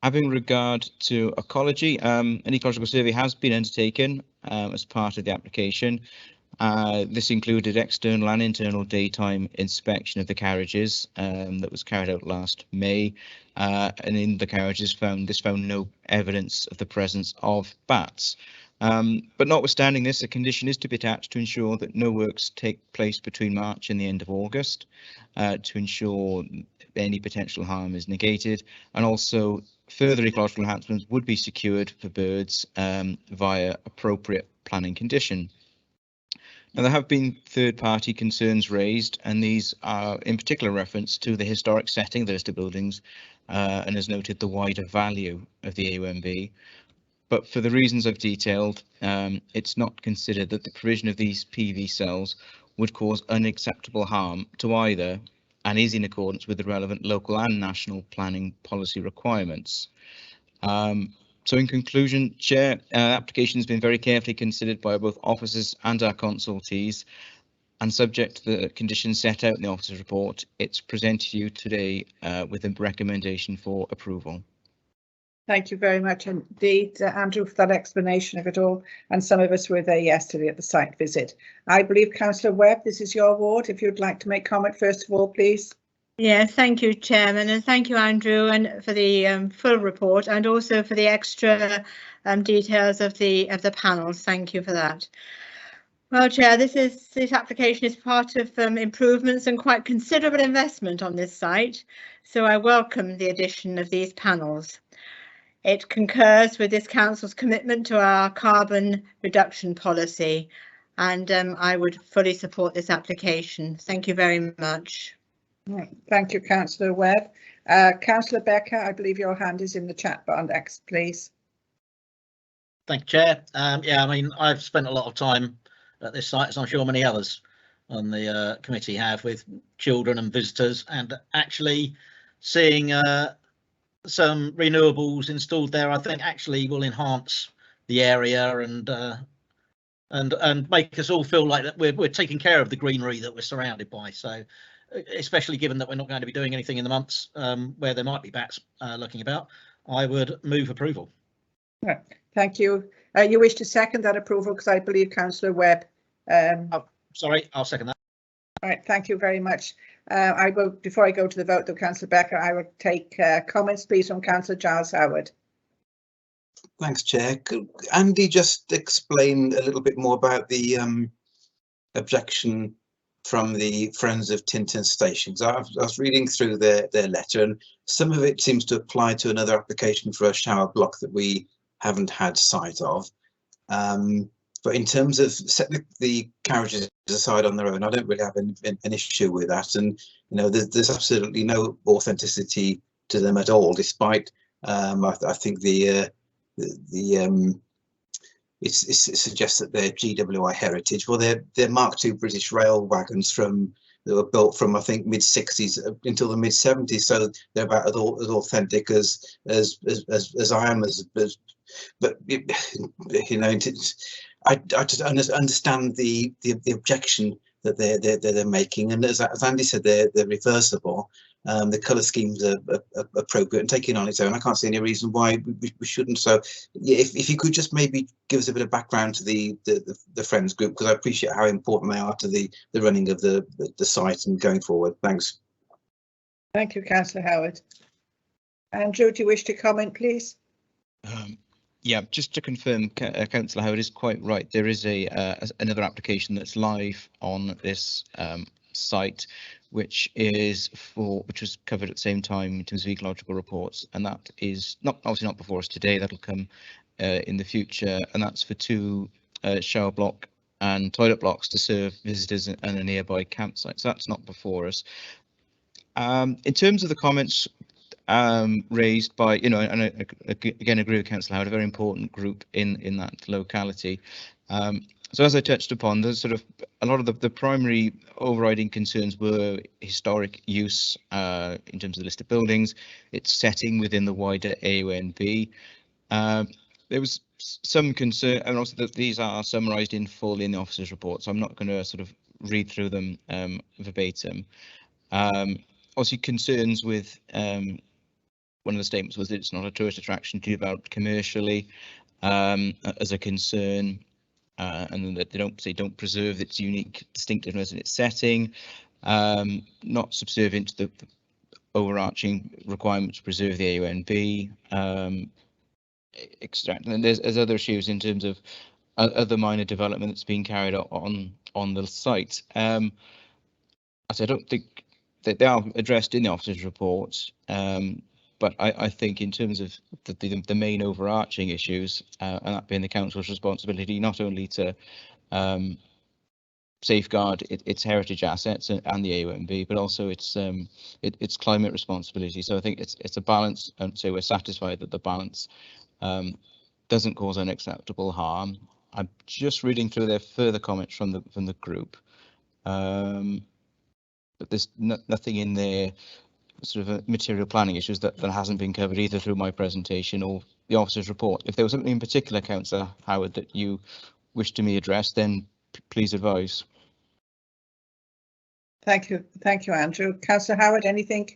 Having regard to ecology, an ecological survey has been undertaken as part of the application, This included external and internal daytime inspection of the carriages that was carried out last May, and in the carriages found no evidence of the presence of bats. But notwithstanding this, a condition is to be attached to ensure that no works take place between March and the end of August, to ensure any potential harm is negated, and also further ecological enhancements would be secured for birds via appropriate planning condition. Now, there have been third-party concerns raised, and these are in particular reference to the historic setting of the listed buildings, and as noted, the wider value of the AUMB. But for the reasons I've detailed, it's not considered that the provision of these PV cells would cause unacceptable harm to either, and is in accordance with the relevant local and national planning policy requirements. So in conclusion, Chair, application has been very carefully considered by both officers and our consultees, and subject to the conditions set out in the officer's report, it's presented to you today with a recommendation for approval. Thank you very much indeed, Andrew, for that explanation of it all. And some of us were there yesterday at the site visit. I believe Councillor Webb, this is your ward. If you'd like to make comment first of all, please. Yeah, thank you, Chairman, and thank you, Andrew, and for the full report, and also for the extra details of the panels. Thank you for that. Well, Chair, this application is part of improvements and quite considerable investment on this site, so I welcome the addition of these panels. It concurs with this council's commitment to our carbon reduction policy, and I would fully support this application. Thank you very much. Right. Thank you, Councillor Webb. Councillor Becker, I believe your hand is in the chat bar next, please. Thank you, Chair. Yeah, I mean, I've spent a lot of time at this site, as I'm sure many others on the committee have, with children and visitors, and actually seeing some renewables installed there, I think actually will enhance the area and make us all feel like that we're taking care of the greenery that we're surrounded by. So, especially given that we're not going to be doing anything in the months where there might be bats looking about, I would move approval. Right. Thank you. You wish to second that approval, because I believe Councillor Webb. Oh, sorry, I'll second that. All right. Thank you very much. Before I go to the vote, though, Councillor Becker, I will take comments, please, from Councillor Giles Howard. Thanks, Chair. Could Andy just explain a little bit more about the objection from the Friends of Tinton Stations? I was reading through their letter, and some of it seems to apply to another application for a shower block that we haven't had sight of. But in terms of setting the carriages aside on their own, I don't really have an issue with that. And you know, there's absolutely no authenticity to them at all, despite I think it suggests that they're GWI heritage. Well, they're Mark II British rail wagons that were built from, I think, mid-60s until the mid-70s. So they're about as authentic as I am. But you know, I just understand the objection that they're making, and as Andy said, they're reversible. The colour schemes are appropriate and taking on its own. I can't see any reason why we shouldn't. So, yeah, if you could just maybe give us a bit of background to the Friends group, because I appreciate how important they are to the running of the site and going forward. Thanks. Thank you, Councillor Howard. Andrew, do you wish to comment, please? Yeah, just to confirm, Councillor Howard is quite right. There is another application that's live on this site, which was covered at the same time in terms of ecological reports, and that is obviously not before us today. That'll come in the future, and that's for 2 shower block and toilet blocks to serve visitors and a nearby campsite. So that's not before us. In terms of the comments raised by, you know, and I again agree with Councillor Howard, a very important group in that locality. So as I touched upon, there's sort of a lot of the primary overriding concerns were historic use in terms of the listed buildings, its setting within the wider AUNB. There was some concern, and also that these are summarised in full in the officer's report, so I'm not going to sort of read through them verbatim. Also, concerns with one of the statements was that it's not a tourist attraction to be developed commercially as a concern. and that they don't preserve its unique distinctiveness in its setting, not subservient to the overarching requirement to preserve the AUNB, extract. And there's other issues in terms of other minor development that's being carried out on the site. I don't think that they are addressed in the officer's report, but I think in terms of the main overarching issues, and that being the council's responsibility not only to safeguard its heritage assets and the AUNB, but also its climate responsibility. So I think it's a balance, and so we're satisfied that the balance doesn't cause unacceptable harm. I'm just reading through their further comments from the group, but there's nothing in there sort of material planning issues that hasn't been covered either through my presentation or the officer's report. If there was something in particular, Councillor Howard, that you wish to me address, then please advise. Thank you, Andrew. Councillor Howard, anything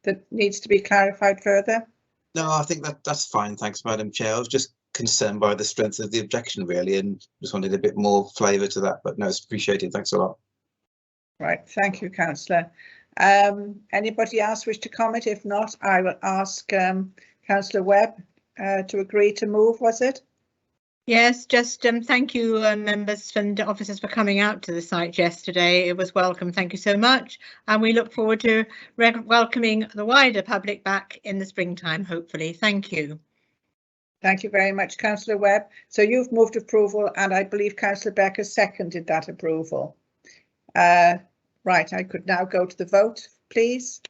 that needs to be clarified further? No, I think that's fine. Thanks, Madam Chair. I was just concerned by the strength of the objection, really, and just wanted a bit more flavour to that. But no, it's appreciated. Thanks a lot. Right, thank you, Councillor. Anybody else wish to comment? If not, I will ask Councillor Webb to agree to move. Was it? Yes, just thank you, members and officers, for coming out to the site yesterday. It was welcome. Thank you so much. And we look forward to welcoming the wider public back in the springtime, hopefully. Thank you. Thank you very much, Councillor Webb. So you've moved approval, and I believe Councillor Becker seconded that approval. Right, I could now go to the vote, please.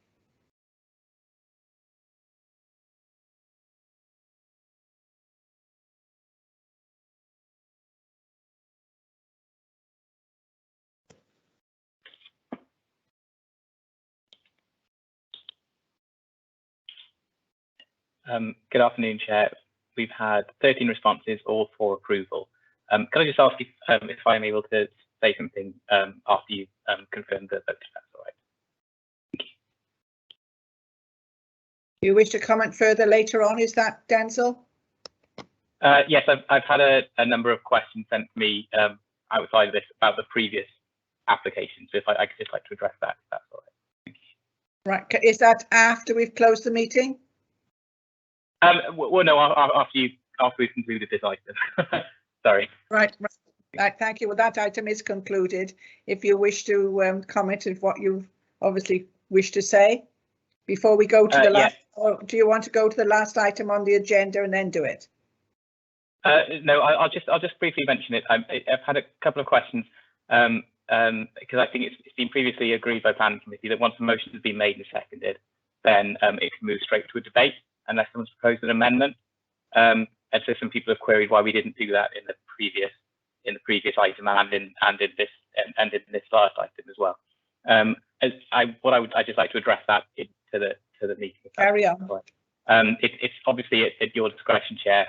Good afternoon, Chair. We've had 13 responses, all for approval. Can I just ask if I'm able to say something after you confirm the vote, if that's all right? Thank you. You wish to comment further later on, is that Denzel? Yes, I've had a number of questions sent to me outside of this about the previous application. So if I could just like to address that, if that's all right. Thank you. Right, is that after we've closed the meeting? Well, no, after we've concluded this item. Sorry. Right, thank you. Well, that item is concluded. If you wish to comment on what you obviously wish to say before we go to the last, or do you want to go to the last item on the agenda and then do it? No, I'll just briefly mention it. I've had a couple of questions because I think it's been previously agreed by planning committee that once a motion has been made and seconded, then it can move straight to a debate unless someone's proposed an amendment. And so some people have queried why we didn't do that in the previous item and in this last item as well. I'd just like to address that to the meeting. Carry on. It's obviously at your discretion, Chair,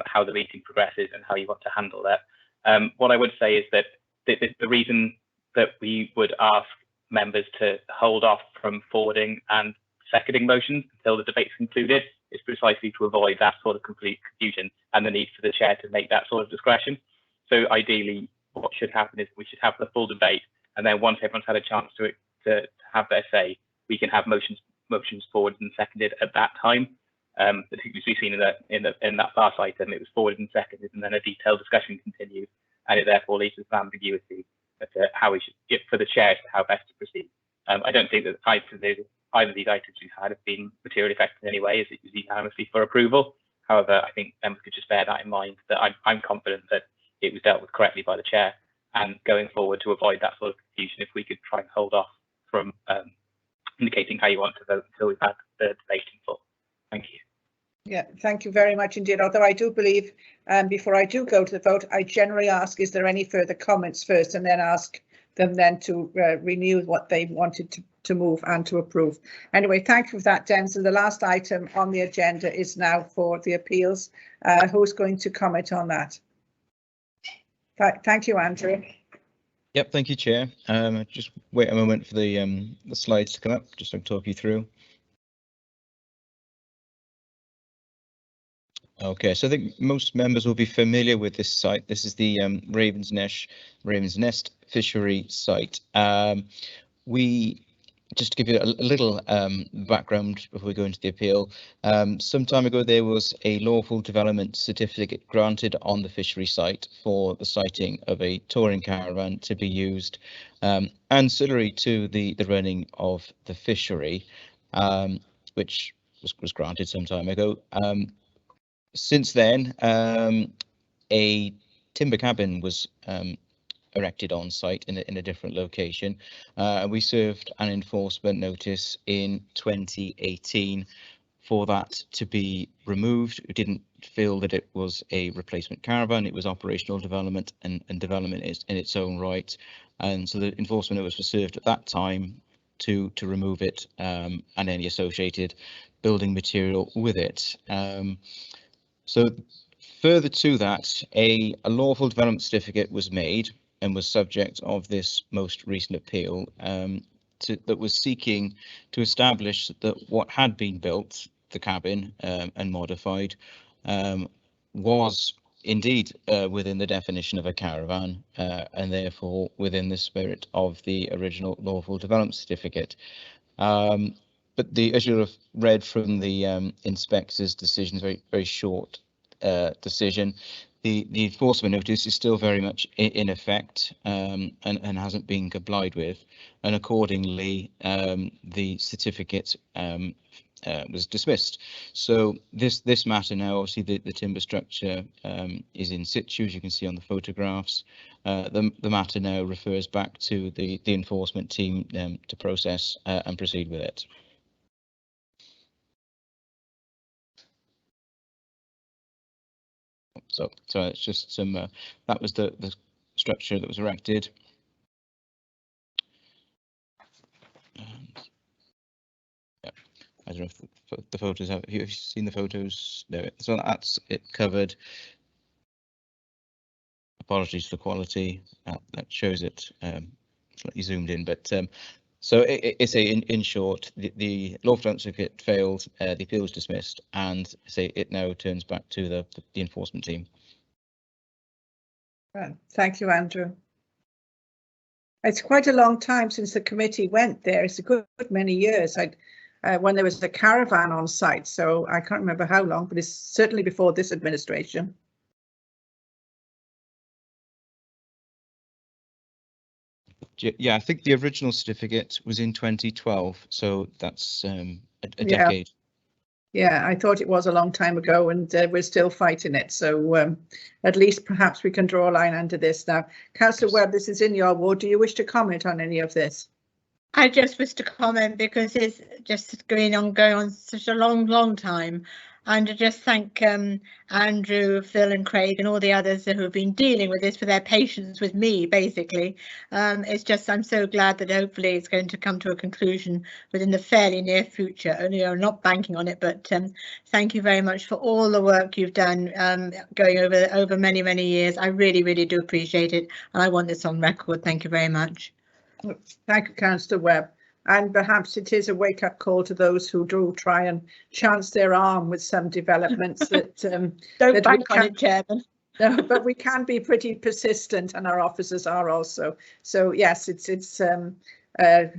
how the meeting progresses and how you want to handle that. What I would say is that the reason that we would ask members to hold off from forwarding and seconding motions until the debate's concluded is precisely to avoid that sort of complete confusion and the need for the Chair to make that sort of discretion. So ideally, what should happen is we should have the full debate, and then once everyone's had a chance to have their say, we can have motions forwarded and seconded at that time. Particularly as we've seen in that last item, it was forwarded and seconded, and then a detailed discussion continued, and it therefore leaves us ambiguity as to how we should get for the Chair as to how best to proceed. I don't think that either of these items we've had have been materially affected in any way, as it was unanimously for approval. However, I think members could just bear that in mind, that I'm confident that it was dealt with correctly by the Chair, and going forward, to avoid that sort of confusion, if we could try and hold off from indicating how you want to vote until we've had the debate in full. Thank you. Yeah, thank you very much indeed. Although I do believe, before I do go to the vote, I generally ask, is there any further comments first, and then ask them then to renew what they wanted to move and to approve. Anyway, thank you for that, Denzel. The last item on the agenda is now for the appeals. Who's going to comment on that? Thank you, Andrew. Yep, thank you, Chair. Just wait a moment for the slides to come up, just so I can talk you through. Okay, so I think most members will be familiar with this site. This is the Raven's Nest fishery site. We just to give you a little background before we go into the appeal. Some time ago, there was a lawful development certificate granted on the fishery site for the siting of a touring caravan to be used ancillary to the running of the fishery, which was granted some time ago. Since then, a timber cabin was erected on site in a different location. We served an enforcement notice in 2018 for that to be removed. We didn't feel that it was a replacement caravan, it was operational development, and development is in its own right. And so the enforcement notice was served at that time to remove it and any associated building material with it. So further to that, a lawful development certificate was made and was subject of this most recent appeal that was seeking to establish that what had been built, the cabin and modified, was indeed within the definition of a caravan and therefore within the spirit of the original lawful development certificate. But as you'll have read from the inspector's decision, very short decision, the enforcement notice is still very much in effect and hasn't been complied with, and accordingly the certificate was dismissed. So this matter now, obviously the timber structure is in situ, as you can see on the photographs. The matter now refers back to the enforcement team to process and proceed with it. So it's just some, that was the structure that was erected. And, yeah, I don't know if the photos have you seen the photos? No, so that's it covered. Apologies for quality. That shows it slightly zoomed in, but so it's in short, the lawful development certificate failed, the appeal was dismissed, and say it now turns back to the enforcement team. Well, thank you, Andrew. It's quite a long time since the committee went there. It's a good many years. When there was a caravan on site, so I can't remember how long, but it's certainly before this administration. Yeah, I think the original certificate was in 2012, so that's a decade. Yeah, I thought it was a long time ago, and we're still fighting it. So at least perhaps we can draw a line under this now. Councillor Webb, this is in your ward. Do you wish to comment on any of this? I just wish to comment because it's just going on such a long time. And to just thank Andrew, Phil and Craig and all the others who have been dealing with this for their patience with me, basically. It's just, I'm so glad that hopefully it's going to come to a conclusion within the fairly near future. Only I'm not banking on it, but thank you very much for all the work you've done going over many years. I really do appreciate it. And I want this on record. Thank you very much. Thank you, Councillor Webb. And perhaps it is a wake-up call to those who do try and chance their arm with some developments that don't bank on it, Chairman. No, but we can be pretty persistent, and our officers are also. So yes, it's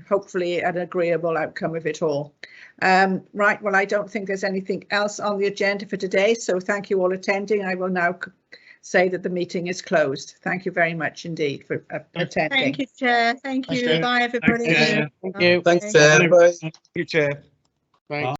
hopefully an agreeable outcome of it all. Right, well, I don't think there's anything else on the agenda for today, so thank you all attending. I will now say that the meeting is closed. Thank you very much indeed for attending. Thank you, Chair. Thank you. Bye, everybody. Thank you. Thanks, Chair. Bye. Thank you, Chair. Bye.